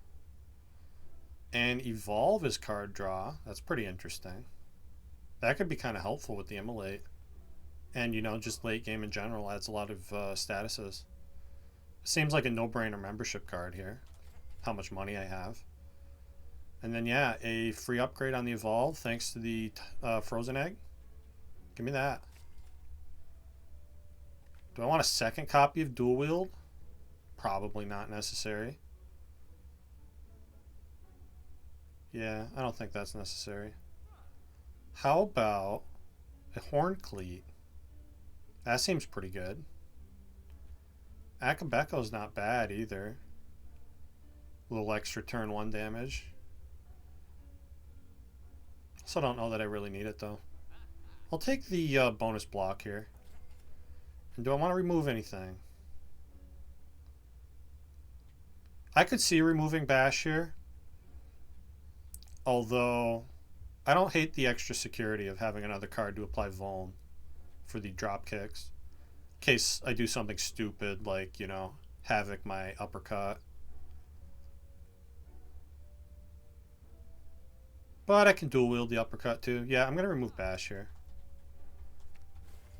And evolve is card draw. That's pretty interesting. That could be kind of helpful with the immolate. And, you know, just late game in general adds a lot of statuses. Seems like a no-brainer membership card here. How much money I have. And then, yeah, a free upgrade on the evolve thanks to the frozen egg. Give me that. Do I want a second copy of dual wield? Probably not necessary. Yeah, I don't think that's necessary. How about a horn cleat? That seems pretty good. Akabeko's not bad either. A little extra turn 1 damage. So I don't know that I really need it though. I'll take the bonus block here. And do I want to remove anything? I could see removing Bash here. Although, I don't hate the extra security of having another card to apply Vuln for the drop kicks. In case I do something stupid like, you know, Havoc my uppercut. But I can dual wield the uppercut too. Yeah, I'm going to remove Bash here.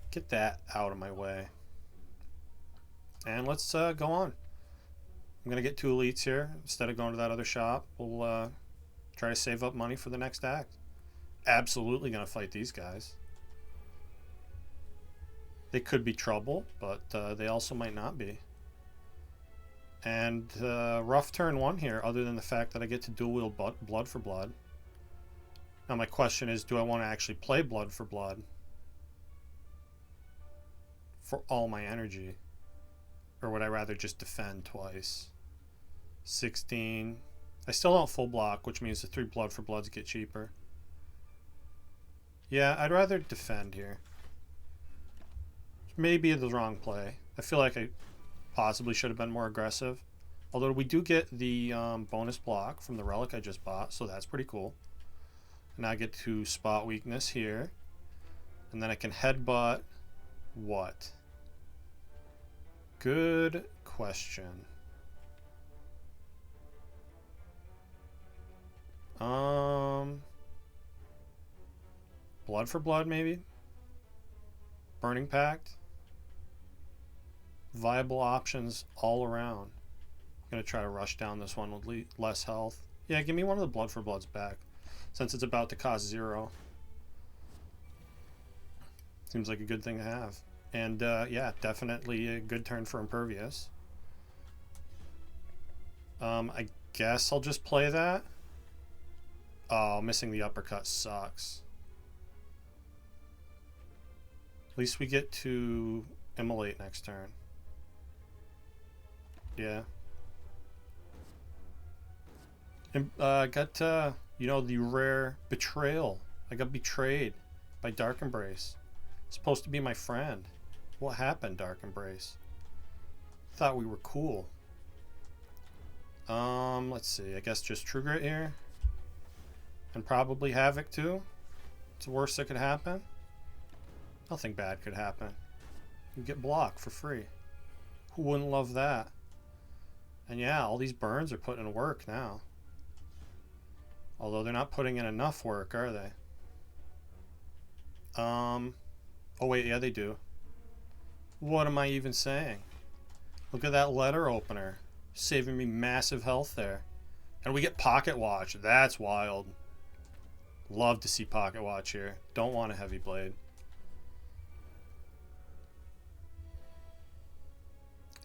Get that out of my way. And let's go on. I'm going to get 2 elites here. Instead of going to that other shop, we'll try to save up money for the next act. Absolutely going to fight these guys. They could be trouble, but they also might not be. And rough turn 1 here, other than the fact that I get to dual wield blood for blood. Now my question is, do I want to actually play blood for blood? For all my energy? Or would I rather just defend twice? 16. I still don't full block, which means the 3 blood for bloods get cheaper. Yeah, I'd rather defend here. Maybe the wrong play. I feel like I possibly should have been more aggressive. Although we do get the bonus block from the relic I just bought, so that's pretty cool. And I get to spot weakness here. And then I can headbutt what? Good question. Blood for blood, maybe? Burning Pact? Viable options all around. I'm going to try to rush down this one with less health. Yeah, give me one of the blood for bloods back, since it's about to cost 0. Seems like a good thing to have. And yeah, definitely a good turn for Impervious. I guess I'll just play that. Oh, missing the uppercut sucks. At least we get to immolate next turn. Yeah. And I got, you know, the rare betrayal. I got betrayed by Dark Embrace. Supposed to be my friend. What happened, Dark Embrace? Thought we were cool. Let's see. I guess just True Grit here. And probably Havoc too. It's the worst that could happen. Nothing bad could happen. You get blocked for free. Who wouldn't love that? And yeah, all these burns are putting in work now. Although they're not putting in enough work, are they? Oh wait, yeah they do. What am I even saying? Look at that letter opener. Saving me massive health there. And we get Pocket Watch. That's wild. Love to see Pocket Watch here. Don't want a Heavy Blade.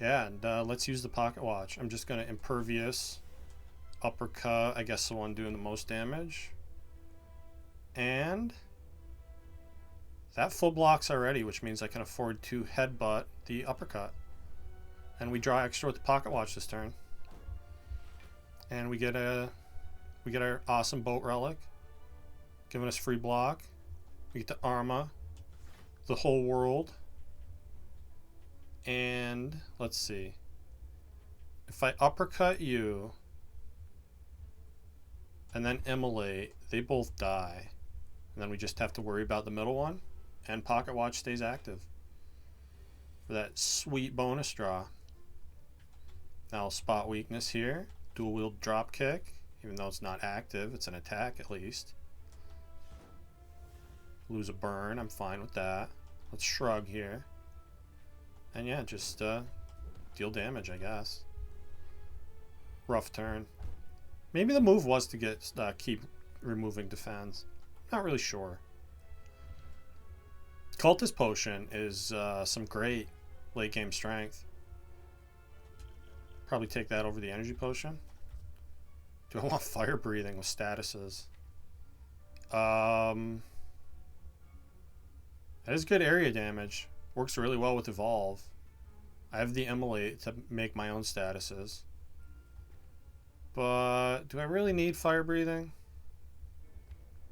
Yeah, and let's use the pocket watch. I'm just going to impervious, uppercut, I guess the one doing the most damage. And that full blocks already, which means I can afford to headbutt the uppercut. And we draw extra with the pocket watch this turn. And we get our awesome boat relic, giving us free block. We get the Arma, the whole world. And let's see. If I uppercut you and then immolate, they both die. And then we just have to worry about the middle one. And pocket watch stays active for that sweet bonus draw. Now spot weakness here. Dual wield drop kick. Even though it's not active, it's an attack at least. Lose a burn, I'm fine with that. Let's shrug here. And yeah, just deal damage, I guess. Rough turn. Maybe the move was to get keep removing defense. Not really sure. Cultist Potion is some great late game strength. Probably take that over the Energy Potion. Do I want Fire Breathing with statuses? That is good area damage. Works really well with Evolve. I have the Immolate to make my own statuses. But do I really need Fire Breathing?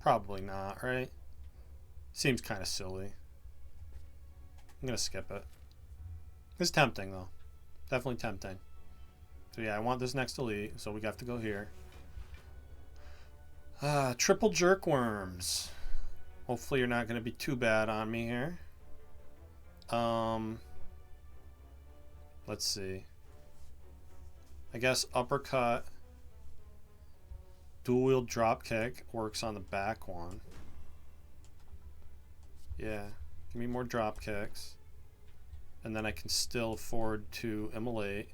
Probably not, right? Seems kind of silly. I'm going to skip it. It's tempting, though. Definitely tempting. So yeah, I want this next elite, so we have to go here. Triple Jerkworms. Hopefully you're not going to be too bad on me here. Let's see. I guess uppercut, dual wield drop kick works on the back one. Yeah, give me more drop kicks. And then I can still afford to immolate.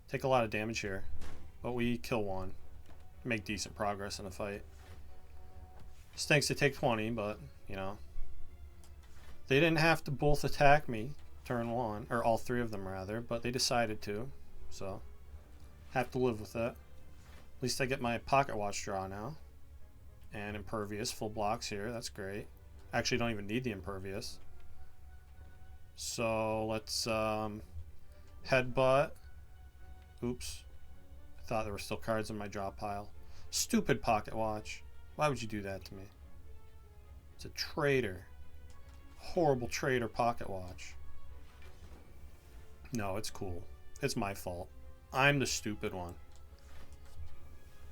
Take a lot of damage here, but we kill one. Make decent progress in the fight. Stinks to take 20, but, you know. They didn't have to both attack me turn one, or all three of them rather, but they decided to, so have to live with it. At least I get my pocket watch draw now. And impervious, full blocks here, that's great. Actually don't even need the impervious. So let's headbutt. Oops. I thought there were still cards in my drop pile. Stupid pocket watch. Why would you do that to me? It's a traitor. Horrible traitor pocket watch. No, it's cool. It's my fault. I'm the stupid one.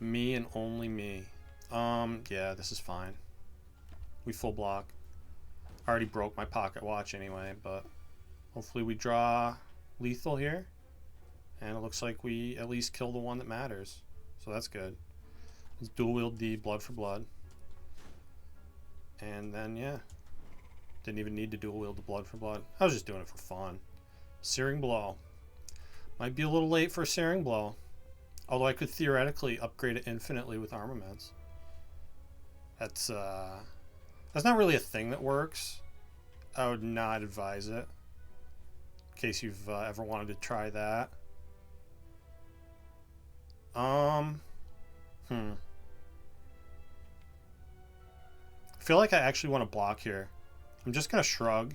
Me and only me. Yeah, this is fine. We full block. I already broke my pocket watch anyway, but hopefully we draw lethal here. And it looks like we at least kill the one that matters. So that's good. Let's dual wield the blood for blood. And then, yeah. Didn't even need to dual wield the blood for blood. I was just doing it for fun. Searing Blow. Might be a little late for a Searing Blow. Although I could theoretically upgrade it infinitely with armaments. That's not really a thing that works. I would not advise it. In case you've ever wanted to try that. I feel like I actually want to block here. I'm just going to shrug.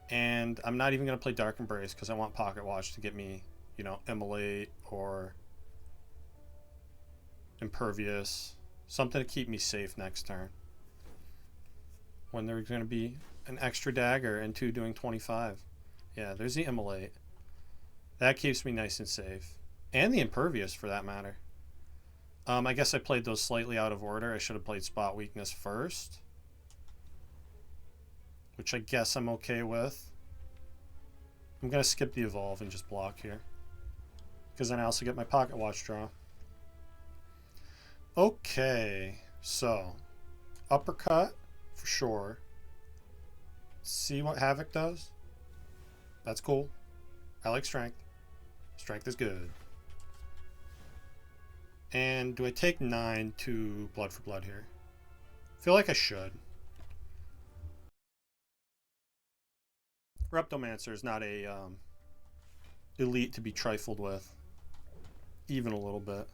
And I'm not even going to play Dark Embrace because I want Pocket Watch to get me, you know, Immolate or Impervious. Something to keep me safe next turn. When there's going to be an extra dagger and two doing 25. Yeah, there's the Immolate. That keeps me nice and safe. And the Impervious for that matter. I guess I played those slightly out of order. I should have played Spot Weakness first. Which I guess I'm okay with. I'm going to skip the Evolve and just block here. Because then I also get my Pocket Watch draw. Okay, so uppercut for sure. See what Havoc does. That's cool. I like strength. Strength is good. And do I take 9 to blood for blood here? I feel like I should. Reptomancer is not a elite to be trifled with, even a little bit.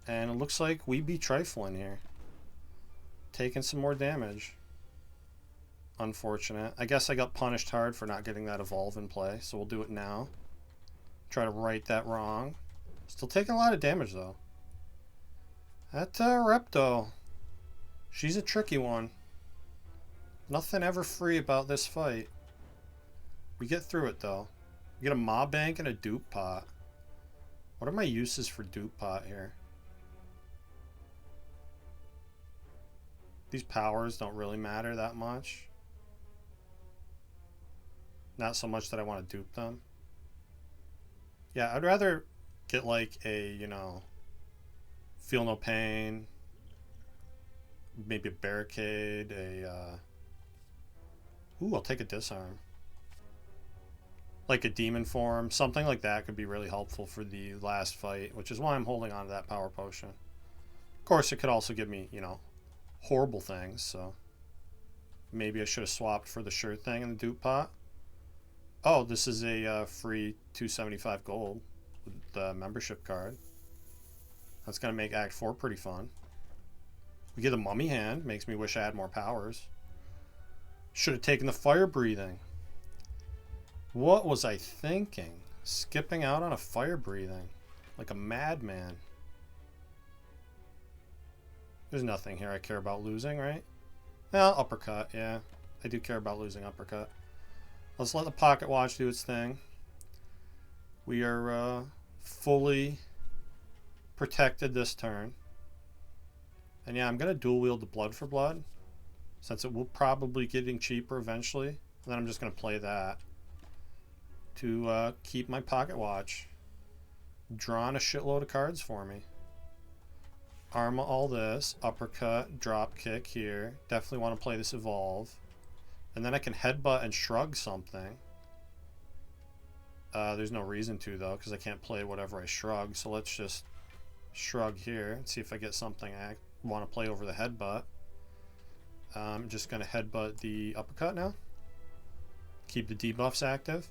And it looks like we be trifling here. Taking some more damage. Unfortunate. I guess I got punished hard for not getting that evolve in play, so we'll do it now. Try to right that wrong. Still taking a lot of damage though. That Repto, she's a tricky one. Nothing ever free about this fight. We get through it though. We get a mob bank and a dupe pot. What are my uses for dupe pot here? These powers don't really matter that much. Not so much that I want to dupe them. Yeah, I'd rather get like a, you know, feel no pain, maybe a barricade, ooh, I'll take a disarm. Like a demon form, something like that could be really helpful for the last fight, which is why I'm holding on to that power potion. Of course, it could also give me, you know, horrible things, so maybe I should have swapped for the sure thing in the dupe pot. Oh, this is a free 275 gold with the membership card. That's going to make Act 4 pretty fun. We get a mummy hand. Makes me wish I had more powers. Should have taken the fire breathing. What was I thinking? Skipping out on a fire breathing. Like a madman. There's nothing here I care about losing, right? Well, uppercut, yeah. I do care about losing uppercut. Let's let the pocket watch do its thing. We are fully protected this turn. And yeah, I'm going to dual wield the blood for blood, since it will probably be getting cheaper eventually. And then I'm just going to play that to keep my pocket watch drawing a shitload of cards for me. Arma all this, uppercut, drop kick here. Definitely want to play this evolve. And then I can headbutt and shrug something. There's no reason to though, because I can't play whatever I shrug. So let's just shrug here and see if I get something I want to play over the headbutt. I'm just going to headbutt the uppercut now. Keep the debuffs active.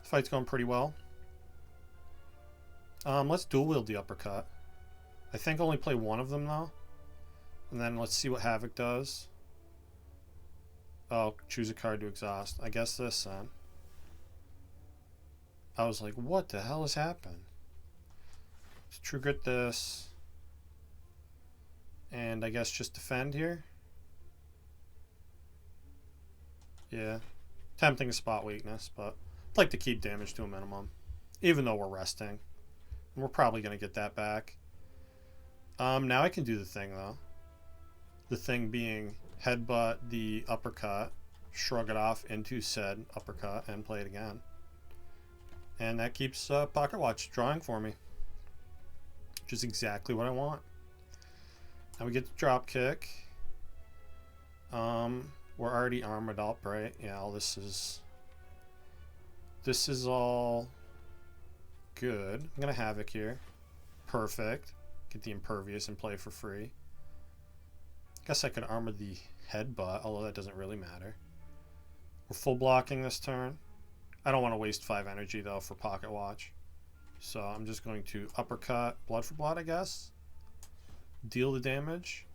Fight's going pretty well. Let's dual wield the uppercut. I think only play one of them though. And then let's see what Havoc does. Oh, choose a card to exhaust. I guess this then. I was like, what the hell has happened? Let's True Grit this. And I guess just defend here. Yeah. Tempting a spot weakness, but I'd like to keep damage to a minimum. Even though we're resting. And we're probably going to get that back. Now I can do the thing though. The thing being headbutt the uppercut, shrug it off into said uppercut, and play it again. And that keeps Pocket Watch drawing for me. Which is exactly what I want. Now we get the drop kick. We're already armored up, right? Yeah, all this is all good. I'm gonna Havoc here. Perfect. Get the Impervious and play for free. Guess I could armor the headbutt, although that doesn't really matter. We're full blocking this turn. I don't want to waste 5 energy though for Pocket Watch. So I'm just going to uppercut blood for blood, I guess. Deal the damage.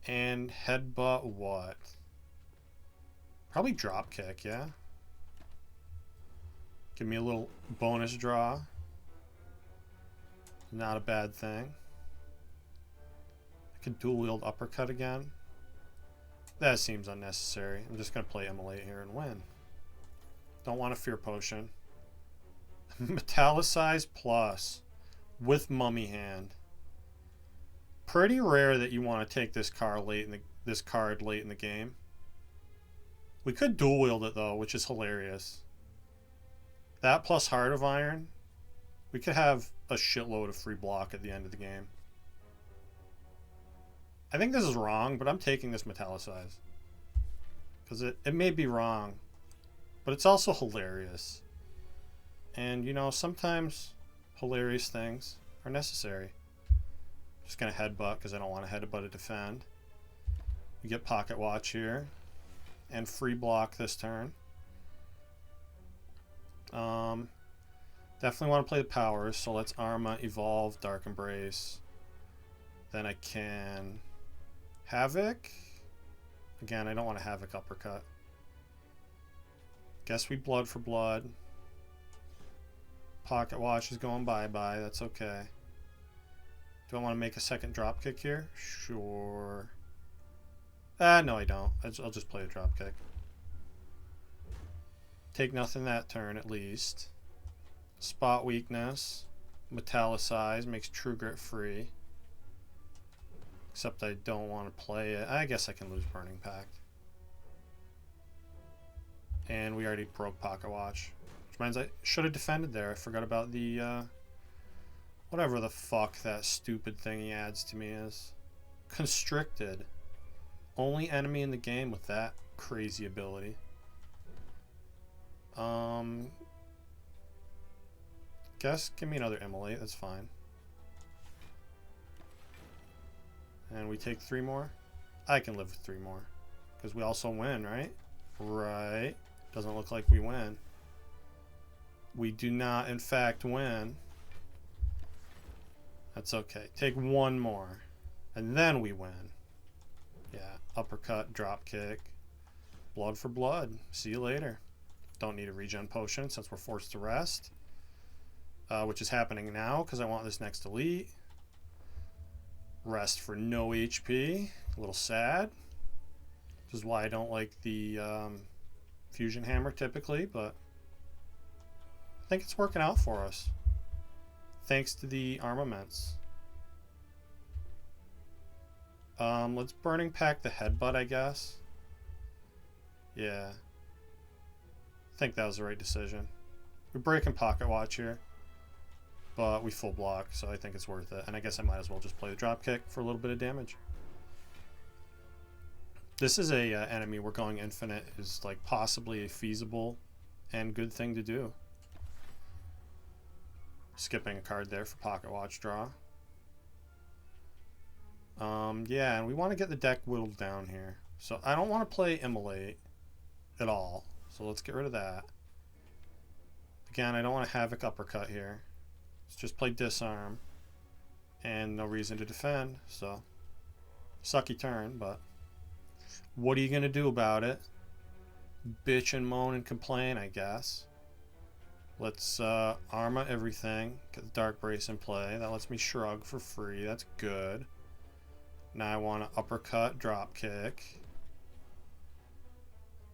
And headbutt what? Probably drop kick, yeah. Give me a little bonus draw. Not a bad thing. I could dual wield uppercut again. That seems unnecessary. I'm just going to play Immolate here and win. Don't want a Fear Potion. Metallicize Plus with Mummy Hand. Pretty rare that you want to take this card late in the game. We could dual wield it though, which is hilarious. That plus Heart of Iron. We could have a shitload of free block at the end of the game. I think this is wrong, but I'm taking this Metallicize. Because it may be wrong, but it's also hilarious. And, you know, sometimes hilarious things are necessary. Just going to headbutt because I don't want to headbutt to defend. We get Pocket Watch here. and free block this turn. Definitely want to play the powers, so let's Arma, Evolve, Dark Embrace. Then I can Havoc. Again, I don't want a Havoc uppercut. Guess we blood for blood. Pocket Watch is going bye-bye. That's okay. Do I want to make a second dropkick here? Sure. No, I don't. I'll just play a dropkick. Take nothing that turn, at least. Spot Weakness. Metallicize. Makes True Grit free. Except I don't want to play it. I guess I can lose Burning Pact. And we already broke Pocket Watch. Which means I should have defended there. I forgot about the, whatever the fuck that stupid thing he adds to me is. Constricted. Only enemy in the game with that crazy ability. Guess give me another Immolate. That's fine. And we take 3 more. I can live with 3 more. Because we also win, right? Right. Doesn't look like we win. We do not, in fact, win. That's okay. Take 1 more. And then we win. Yeah. Uppercut, drop kick. Blood for blood. See you later. Don't need a regen potion since we're forced to rest. Which is happening now because I want this next elite. Rest for no HP. A little sad. This is why I don't like the fusion hammer typically, but I think it's working out for us. Thanks to the armaments. Let's Burning Pact the headbutt, I guess. Yeah. I think that was the right decision. We're breaking Pocket Watch here. But we full block, so I think it's worth it. And I guess I might as well just play the dropkick for a little bit of damage. This is a enemy where going infinite is like possibly a feasible and good thing to do. Skipping a card there for Pocket Watch draw. Yeah, and we want to get the deck whittled down here. So I don't want to play Immolate at all. So let's get rid of that. Again, I don't want a Havoc uppercut here. Let's just play Disarm. And no reason to defend, so sucky turn, but what are you going to do about it? Bitch and moan and complain, I guess. Let's Arma everything. Get the Dark Brace in play. That lets me shrug for free. That's good. Now I want to uppercut, drop kick.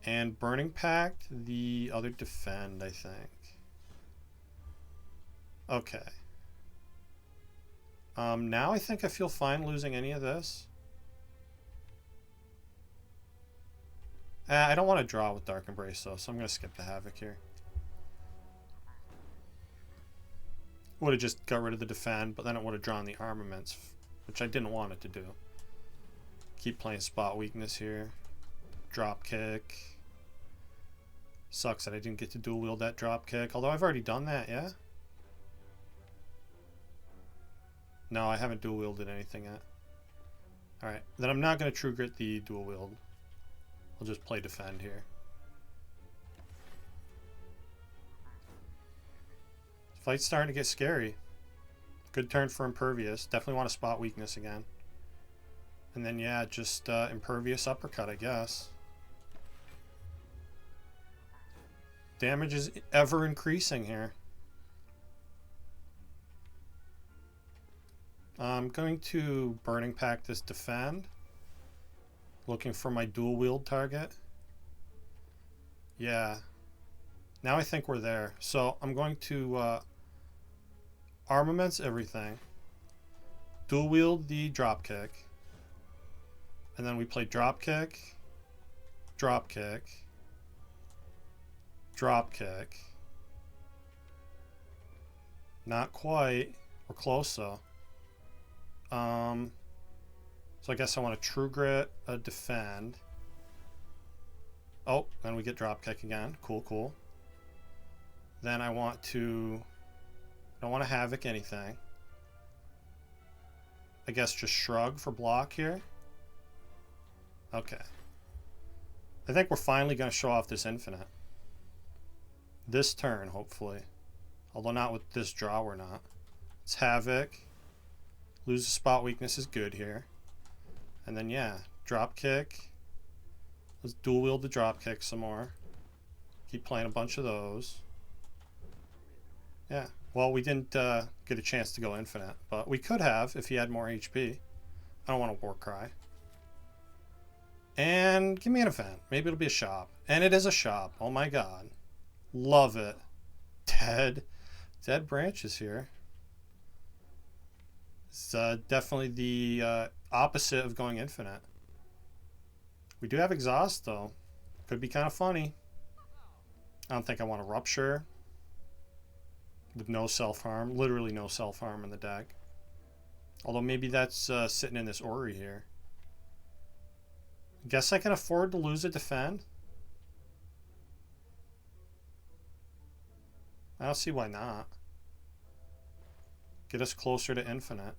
And Burning Pact, the other defend, I think. Okay. Now I think I feel fine losing any of this. I don't want to draw with Dark Embrace though, so I'm going to skip the Havoc here. Would have just got rid of the defend, but then it would have drawn the armaments, which I didn't want it to do. Keep playing Spot Weakness here. Drop kick. Sucks that I didn't get to dual wield that drop kick, although I've already done that, yeah? No, I haven't dual wielded anything yet. Alright, then I'm not going to True Grit the dual wield. I'll just play defend here. Fight's starting to get scary. Good turn for Impervious. Definitely want to Spot Weakness again. And then, yeah, just Impervious uppercut, I guess. Damage is ever increasing here. I'm going to Burning Pact this defend. Looking for my dual wield target. Yeah. Now I think we're there. So I'm going to armaments everything. Dual wield the drop kick. And then we play drop kick. Drop kick. Drop kick. Not quite. We're close though. So I guess I want to True Grit a defend. Oh, then we get drop kick again. Cool, cool. Then I want to... I don't want to Havoc anything. I guess just Shrug for block here. Okay. I think we're finally going to show off this infinite. This turn, hopefully. Although not with this draw, we're not. It's Havoc. Lose the spot weakness is good here. And then, yeah, drop kick. Let's dual wield the drop kick some more. Keep playing a bunch of those. Yeah. Well, we didn't get a chance to go infinite, but we could have if he had more HP. I don't want a war cry. And give me an event. Maybe it'll be a shop. And it is a shop. Oh my god. Love it. Dead branches here. It's definitely the opposite of going infinite. We do have exhaust though. Could be kind of funny. I don't think I want to rupture. With no self-harm. Literally no self-harm in the deck. Although maybe that's sitting in this Ori here. Guess I can afford to lose a defend. I don't see why not. Get us closer to infinite.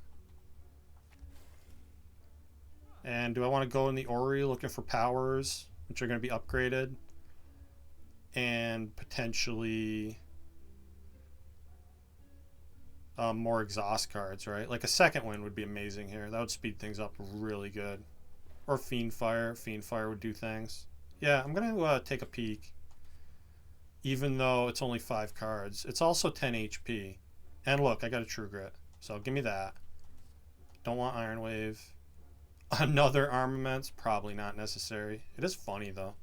And do I want to go in the Ori looking for powers, which are going to be upgraded? And potentially more exhaust cards, right? Like a second wind would be amazing here. That would speed things up really good. Or Fiend Fire. Fiend Fire would do things. Yeah, I'm going to take a peek. Even though it's only 5 cards. It's also 10 HP. And look, I got a True Grit. So give me that. Don't want Iron Wave. Another Armaments? Probably not necessary. It is funny, though.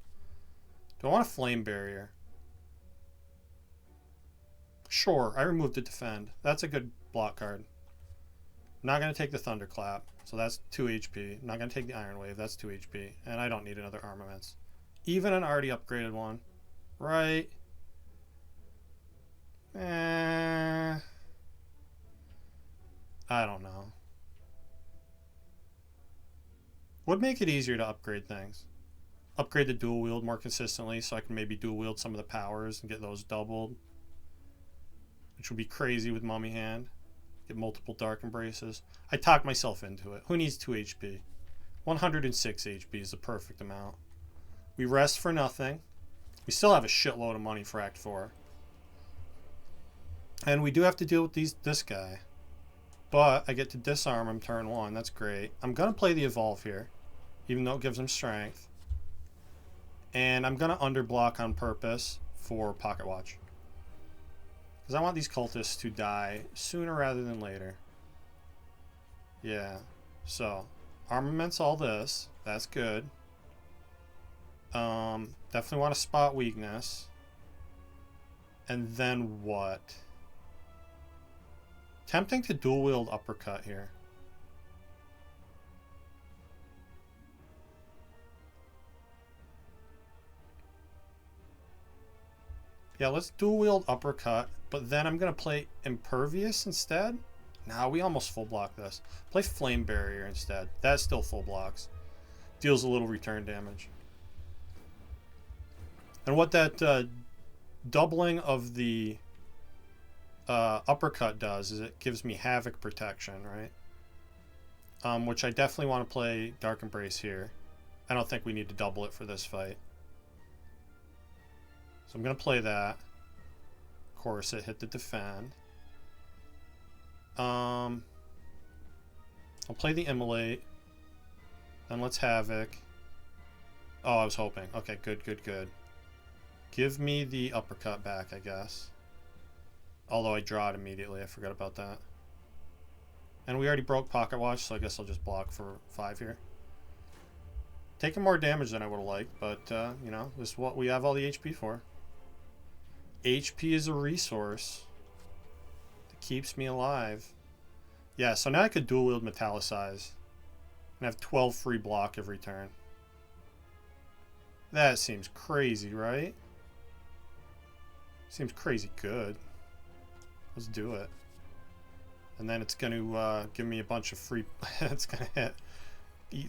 Do I want a Flame Barrier? Sure, I removed the Defend. That's a good block card. I'm not going to take the Thunderclap. So that's 2 HP. I'm not going to take the Iron Wave. That's 2 HP. And I don't need another Armaments. Even an already upgraded one. Right? I don't know. Would make it easier to upgrade things. Upgrade the dual wield more consistently so I can maybe dual wield some of the powers and get those doubled. Which would be crazy with Mummy Hand. Get multiple Dark Embraces. I talked myself into it. Who needs 2 HP? 106 HP is the perfect amount. We rest for nothing. We still have a shitload of money for Act 4. And we do have to deal with this guy. But I get to disarm him turn 1. That's great. I'm going to play the Evolve here. Even though it gives him strength. And I'm going to underblock on purpose for Pocket Watch. Because I want these cultists to die sooner rather than later. Yeah. So, armaments all this. That's good. Definitely want to spot weakness. And then what? Tempting to dual wield uppercut here. Yeah, let's dual wield uppercut, but then I'm going to play Impervious instead. Nah, we almost full block this. Play Flame Barrier instead. That still full blocks. Deals a little return damage. And what that doubling of the uppercut does is it gives me Havoc protection, right? Which I definitely want to play Dark Embrace here. I don't think we need to double it for this fight. So I'm going to play that. Of course, it hit the defend. I'll play the Immolate. Then let's Havoc. Oh, I was hoping. Okay, good, good, good. Give me the uppercut back, I guess. Although I draw it immediately. I forgot about that. And we already broke Pocket Watch, so I guess I'll just block for 5 here. Taking more damage than I would have liked, but, you know, this is what we have all the HP for. HP is a resource that keeps me alive. Yeah, so now I could dual wield Metallicize and have 12 free block every turn. That seems crazy, right? Seems crazy good. Let's do it. And then it's going to give me a bunch of free... it's going to hit...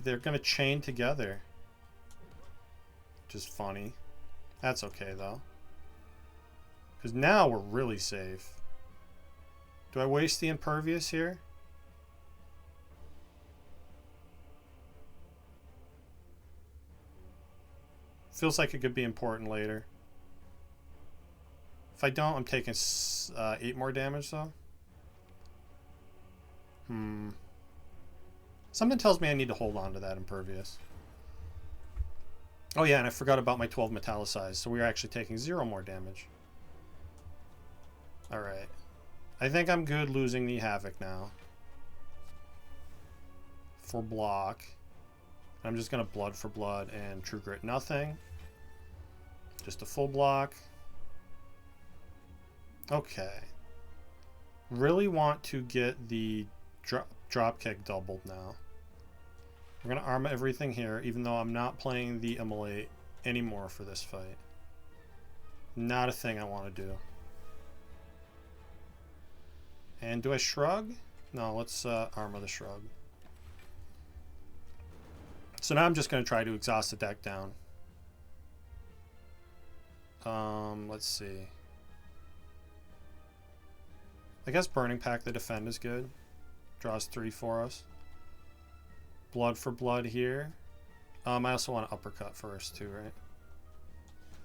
They're going to chain together. Which is funny. That's okay, though. Because now we're really safe. Do I waste the Impervious here? Feels like it could be important later. If I don't, I'm taking 8 more damage, though. Something tells me I need to hold on to that Impervious. Oh yeah, and I forgot about my 12 Metallicized, so we're actually taking 0 more damage. Alright. I think I'm good losing the Havoc now. For block. I'm just going to Blood for Blood and True Grit nothing. Just a full block. Okay. Really want to get the drop kick doubled now. We're going to armor everything here, even though I'm not playing the Immolate anymore for this fight. Not a thing I want to do. And do I shrug? No, let's armor the shrug. So now I'm just going to try to exhaust the deck down. Let's see. I guess Burning Pack the defend is good. Draws 3 for us. Blood for Blood here. I also want to uppercut first too, right?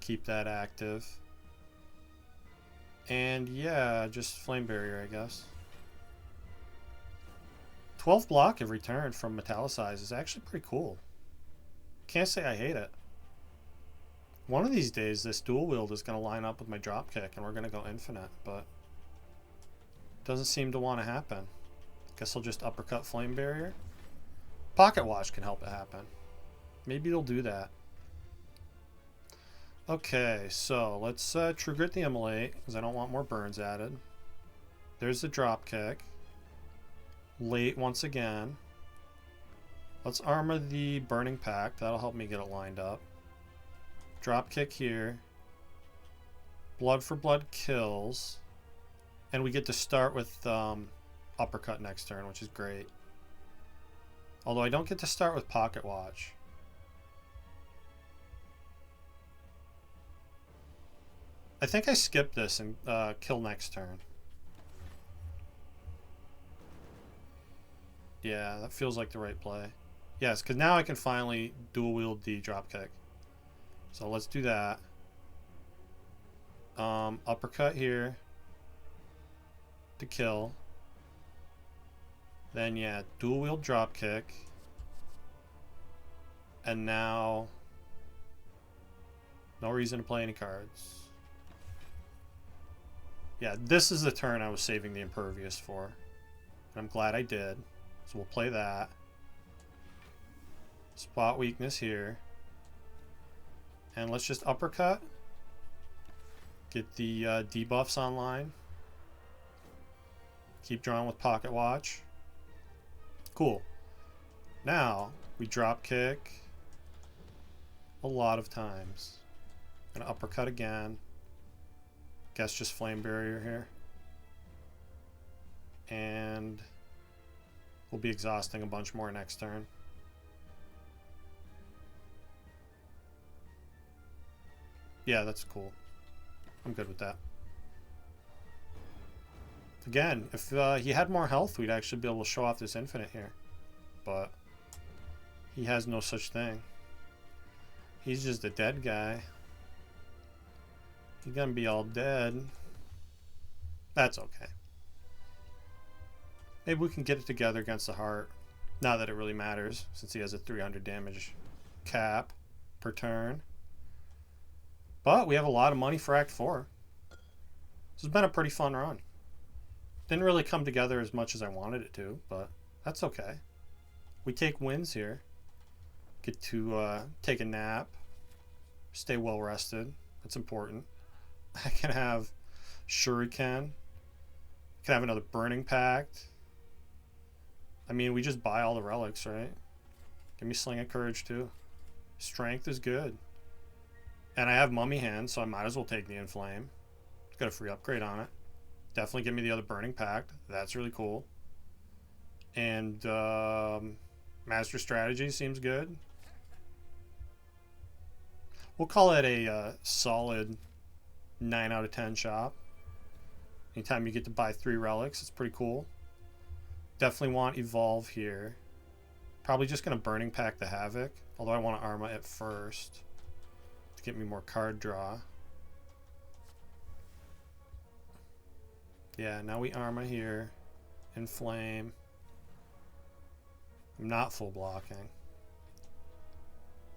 Keep that active. And yeah, just Flame Barrier, I guess. 12 block every turn from Metallicize is actually pretty cool. Can't say I hate it. One of these days, this dual wield is going to line up with my drop kick, and we're going to go infinite, but doesn't seem to want to happen. Guess I'll just uppercut Flame Barrier. Pocket Watch can help it happen. Maybe it'll do that. Okay, so let's True Grit the Immolate, because I don't want more burns added. There's the drop kick. Late once again. Let's armor the Burning Pack. That'll help me get it lined up. Drop kick here. Blood for Blood kills. And we get to start with uppercut next turn, which is great. Although I don't get to start with Pocket Watch. I think I skip this and kill next turn. Yeah, that feels like the right play. Yes, because now I can finally dual wield the drop kick. So let's do that. Uppercut here to kill. Then yeah, dual wield drop kick. And now no reason to play any cards. Yeah, this is the turn I was saving the Impervious for. And I'm glad I did. So we'll play that. Spot weakness here. And let's just uppercut. Get the debuffs online. Keep drawing with Pocket Watch. Cool. Now, we drop kick a lot of times. Gonna uppercut again. Guess just Flame Barrier here. And we'll be exhausting a bunch more next turn. Yeah, that's cool. I'm good with that. Again, if he had more health, we'd actually be able to show off this infinite here. But he has no such thing. He's just a dead guy. He's gonna be all dead. That's okay. Maybe we can get it together against the heart. Not that it really matters, since he has a 300 damage cap per turn. But we have a lot of money for Act 4. This has been a pretty fun run. Didn't really come together as much as I wanted it to, but that's okay. We take wins here. Get to take a nap. Stay well rested. That's important. I can have Shuriken. I can have another Burning Pact. I mean, we just buy all the relics, right? Give me Sling of Courage too. Strength is good. And I have Mummy Hand, so I might as well take the Inflame. It's got a free upgrade on it. Definitely give me the other Burning Pact. That's really cool. And Master Strategy seems good. We'll call it a solid 9 out of 10 shop. Anytime you get to buy 3 relics, it's pretty cool. Definitely want Evolve here. Probably just going to Burning Pack the Havoc, although I want to Arma it first. to get me more card draw. Yeah, now we Arma here. Inflame. I'm not full blocking.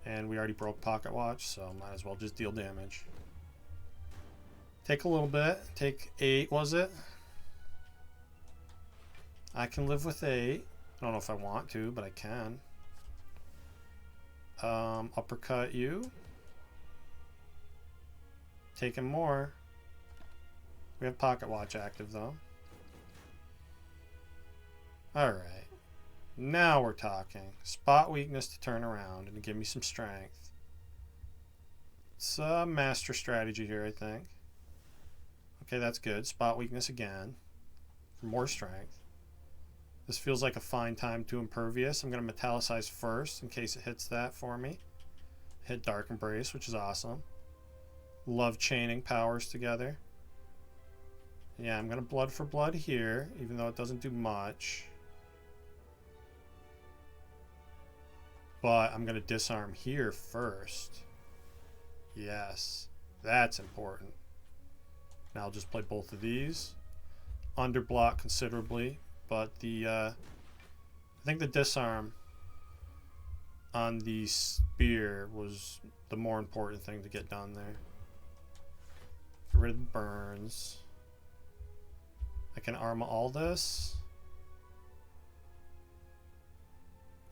And we already broke Pocket Watch, so might as well just deal damage. Take a little bit. Take 8, was it? I can live with 8. I don't know if I want to, but I can. Uppercut you. Taking more. We have Pocket Watch active, though. Alright. Now we're talking. Spot weakness to turn around and to give me some strength. It's a master strategy here, I think. Okay, that's good. Spot weakness again. For more strength. This feels like a fine time to Impervious. I'm going to Metallicize first in case it hits that for me. Hit Dark Embrace, which is awesome. Love chaining powers together. Yeah, I'm going to Blood for Blood here, even though it doesn't do much. But I'm going to disarm here first. Yes, that's important. Now I'll just play both of these. Underblock considerably, but the I think the disarm on the Spire was the more important thing to get done there. Get rid of the burns. I can Arma all this.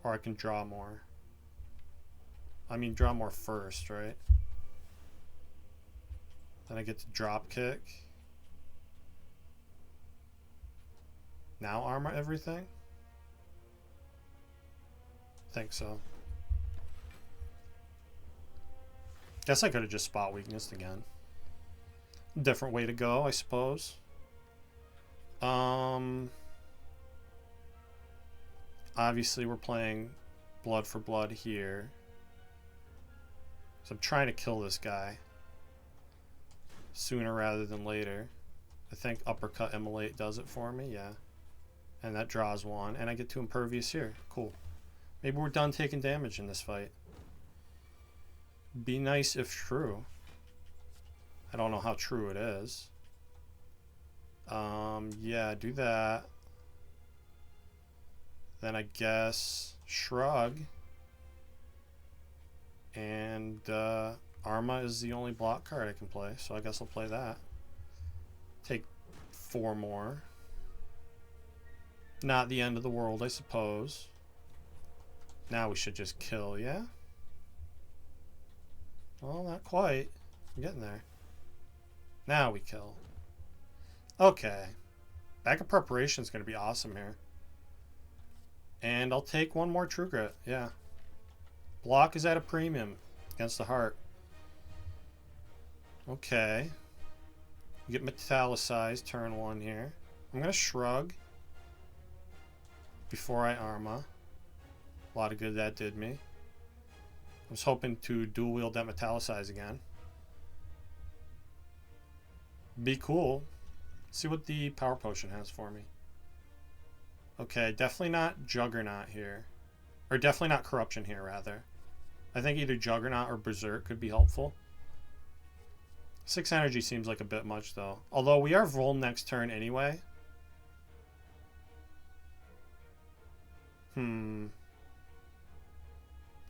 Or I can draw more. I mean, draw more first, right? Then I get to drop kick. Now Arma everything? Think so. Guess I could have just spot weakness again. Different way to go, I suppose. Obviously we're playing Blood for Blood here. So I'm trying to kill this guy sooner rather than later. I think Uppercut Immolate does it for me, yeah. And that draws one, and I get 2 Impervious here. Cool. Maybe we're done taking damage in this fight. Be nice if true. I don't know how true it is. Yeah, do that. Then I guess Shrug. And Arma is the only block card I can play, so I guess I'll play that. Take 4 more. Not the end of the world, I suppose. Now we should just kill, yeah? Well, not quite. I'm getting there. Now we kill. Okay. Backup Preparation is going to be awesome here. And I'll take 1 more True Grit, yeah. Block is at a premium against the heart. Okay. We get Metallicized turn 1 here. I'm going to Shrug before I Arma. A lot of good that did me. I was hoping to dual wield that Metallicize again. Be cool. See what the Power Potion has for me. Okay, definitely not Juggernaut here. Or definitely not Corruption here, rather. I think either Juggernaut or Berserk could be helpful. 6 energy seems like a bit much, though. Although we are Vol next turn anyway.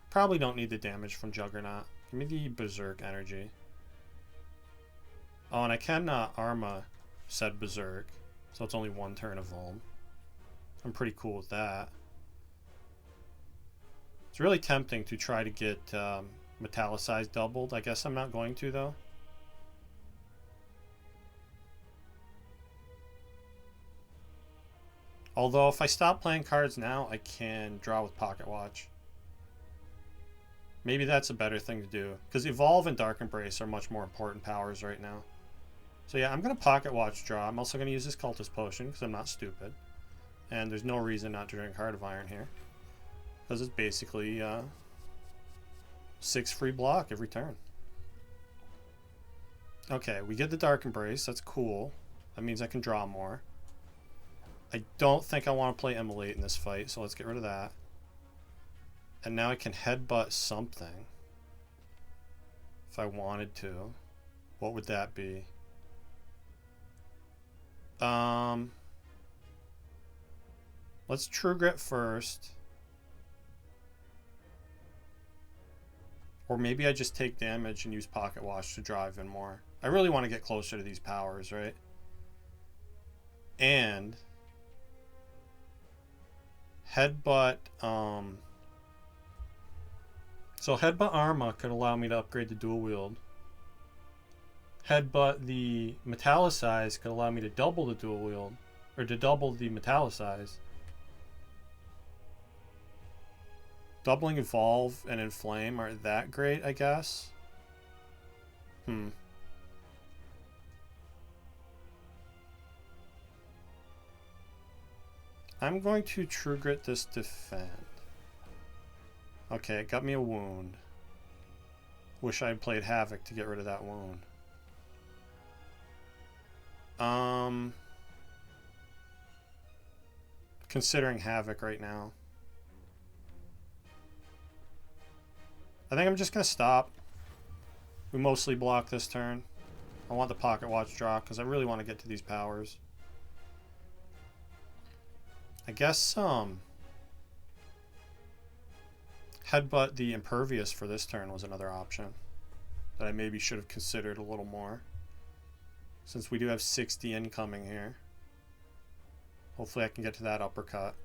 Probably don't need the damage from Juggernaut. Give me the Berserk energy. Oh, and I cannot Arma said Berserk. So it's only 1 turn of Volm. I'm pretty cool with that. It's really tempting to try to get Metallicized doubled. I guess I'm not going to, though. Although, if I stop playing cards now, I can draw with Pocket Watch. Maybe that's a better thing to do. Because Evolve and Dark Embrace are much more important powers right now. So yeah, I'm going to Pocket Watch draw. I'm also going to use this Cultist Potion, because I'm not stupid. And there's no reason not to drink Heart of Iron here. Because it's basically 6 free block every turn. Okay, we get the Dark Embrace. That's cool. That means I can draw more. I don't think I want to play Immolate in this fight, so let's get rid of that. And now I can Headbutt something. If I wanted to, what would that be? Let's True Grit first. Or maybe I just take damage and use Pocket Watch to drive in more. I really want to get closer to these powers, right? And Headbutt, so Headbutt Arma could allow me to upgrade the dual wield. Headbutt the Metallicize could allow me to double the dual wield, or to double the Metallicize. Doubling Evolve and Inflame aren't that great, I guess. I'm going to True Grit this Defend. Okay, it got me a wound. Wish I had played Havoc to get rid of that wound. Considering Havoc right now. I think I'm just going to stop. We mostly block this turn. I want the Pocket Watch draw because I really want to get to these powers. I guess Headbutt the Impervious for this turn was another option that I maybe should have considered a little more, since we do have 60 incoming here. Hopefully I can get to that uppercut.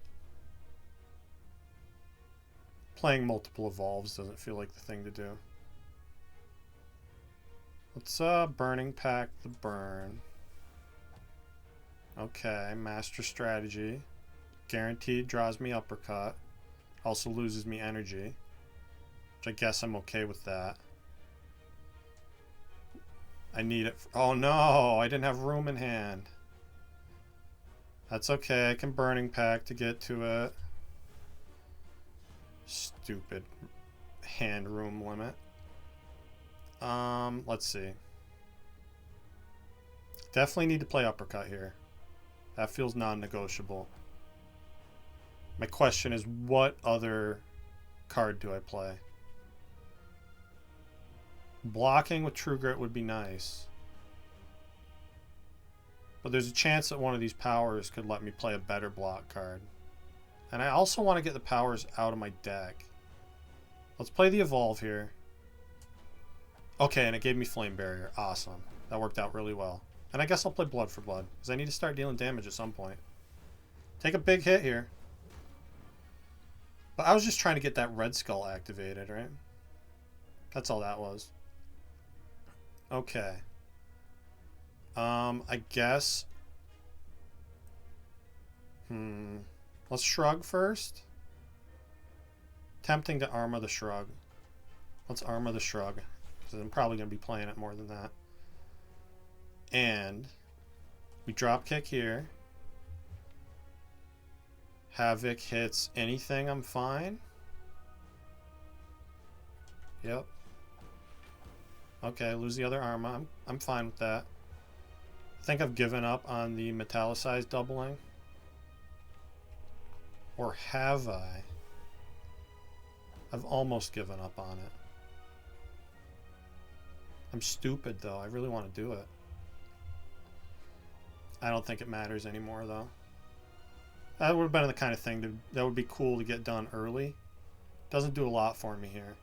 Playing multiple evolves doesn't feel like the thing to do. Let's Burning Pack the burn. Okay, Master Strategy. Guaranteed draws me uppercut. Also loses me energy, which I guess I'm okay with that. I need it. Oh no, I didn't have room in hand. That's okay, I can Burning Pack to get to it. Stupid hand room limit. Let's see. Definitely need to play uppercut here. That feels non-negotiable. My question is, what other card do I play? Blocking with True Grit would be nice. But there's a chance that one of these powers could let me play a better block card. And I also want to get the powers out of my deck. Let's play the Evolve here. Okay, and it gave me Flame Barrier. Awesome. That worked out really well. And I guess I'll play Blood for Blood, because I need to start dealing damage at some point. Take a big hit here. But I was just trying to get that Red Skull activated, right? That's all that was. Okay. I guess... Let's Shrug first. Tempting to Arma the Shrug. Let's Arma the Shrug, because I'm probably going to be playing it more than that. And we drop kick here. Havoc hits anything, I'm fine. Yep. Okay, lose the other Arma. I'm fine with that. I think I've given up on the Metallicize doubling. Or have I? I've almost given up on it. I'm stupid though. I really want to do it. I don't think it matters anymore though. That would have been the kind of thing that would be cool to get done early. Doesn't do a lot for me here.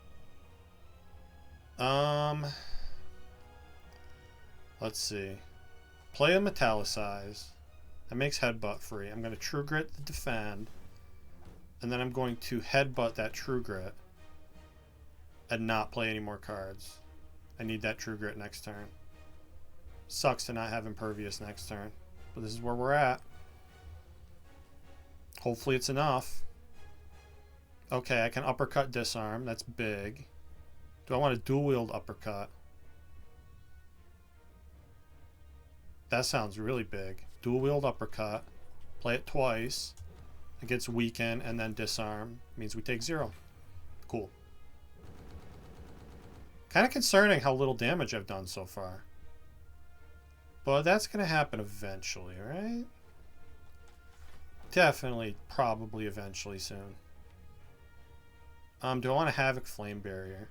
Let's see. Play a Metallicize. That makes Headbutt free. I'm going to True Grit the Defend. And then I'm going to Headbutt that True Grit. And not play any more cards. I need that True Grit next turn. Sucks to not have Impervious next turn. But this is where we're at. Hopefully it's enough. Okay, I can Uppercut Disarm. That's big. Do I want to Dual Wield Uppercut? That sounds really big. Dual Wield Uppercut. Play it twice. It gets Weaken and then Disarm. Means we take 0. Cool. Kind of concerning how little damage I've done so far. But that's going to happen eventually, right? Definitely, probably eventually soon. Do I want to Havoc Flame Barrier?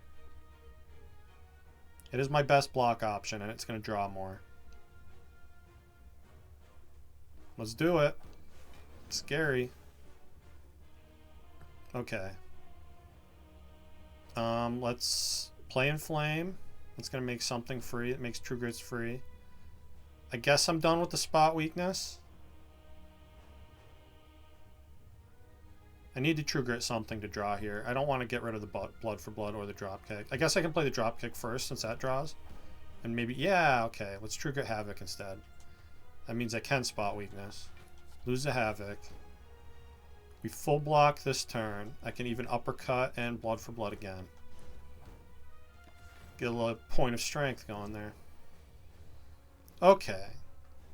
It is my best block option, and it's going to draw more. Let's do it. It's scary. Okay. Let's play in flame. It's going to make something free. It makes True Grit's free. I guess I'm done with the spot weakness. I need to True Grit something to draw here. I don't want to get rid of the blood for blood or the dropkick. I guess I can play the dropkick first since that draws. And maybe, yeah, okay. Let's True Grit Havoc instead. That means I can spot weakness. Lose the Havoc. We full block this turn. I can even uppercut and blood for blood again. Get a little point of strength going there. Okay.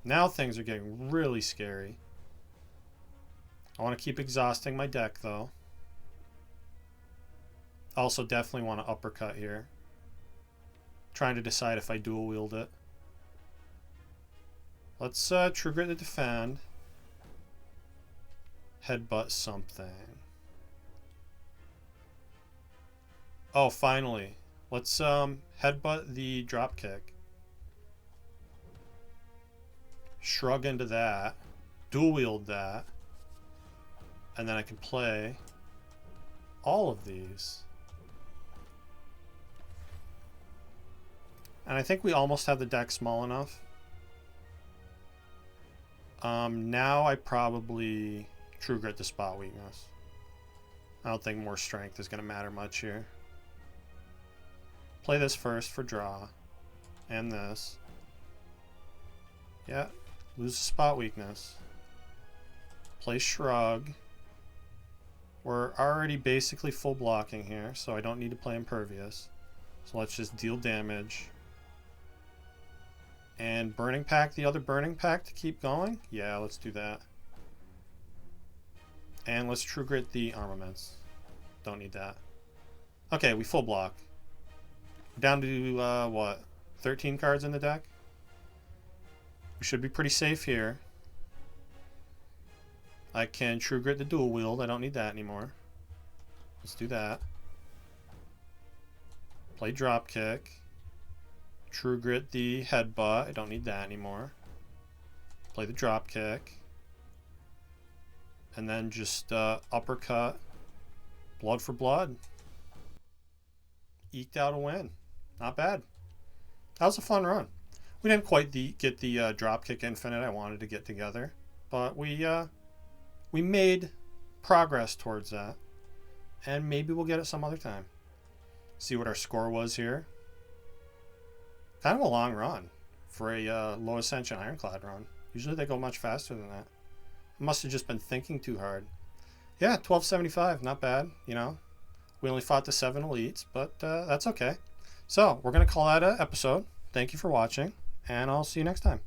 Now things are getting really scary. I want to keep exhausting my deck, though. Also, definitely want to uppercut here. Trying to decide if I dual wield it. Let's True Grit to defend. Headbutt something. Oh, finally. Let's headbutt the dropkick. Shrug into that. Dual wield that. And then I can play all of these. And I think we almost have the deck small enough. Now I probably True Grit the spot weakness. I don't think more strength is going to matter much here. Play this first for draw. And this. Yeah, lose the spot weakness. Play Shrug. We're already basically full blocking here, so I don't need to play Impervious. So let's just deal damage. And Burning Pack, the other Burning Pack to keep going? Yeah, let's do that. And let's True Grit the Armaments. Don't need that. Okay, we full block. We're down to, what, 13 cards in the deck? We should be pretty safe here. I can True Grit the dual wield. I don't need that anymore. Let's do that. Play Dropkick. True Grit the headbutt. I don't need that anymore. Play the Dropkick. And then just uppercut. Blood for blood. Eked out a win. Not bad. That was a fun run. We didn't quite get the Dropkick Infinite I wanted to get together. But we made progress towards that. And maybe we'll get it some other time. See what our score was here. Kind of a long run for a low ascension Ironclad run. Usually they go much faster than that. I must have just been thinking too hard. Yeah, 1275, not bad, you know. We only fought the 7 elites, but that's okay. So, we're going to call that an episode. Thank you for watching, and I'll see you next time.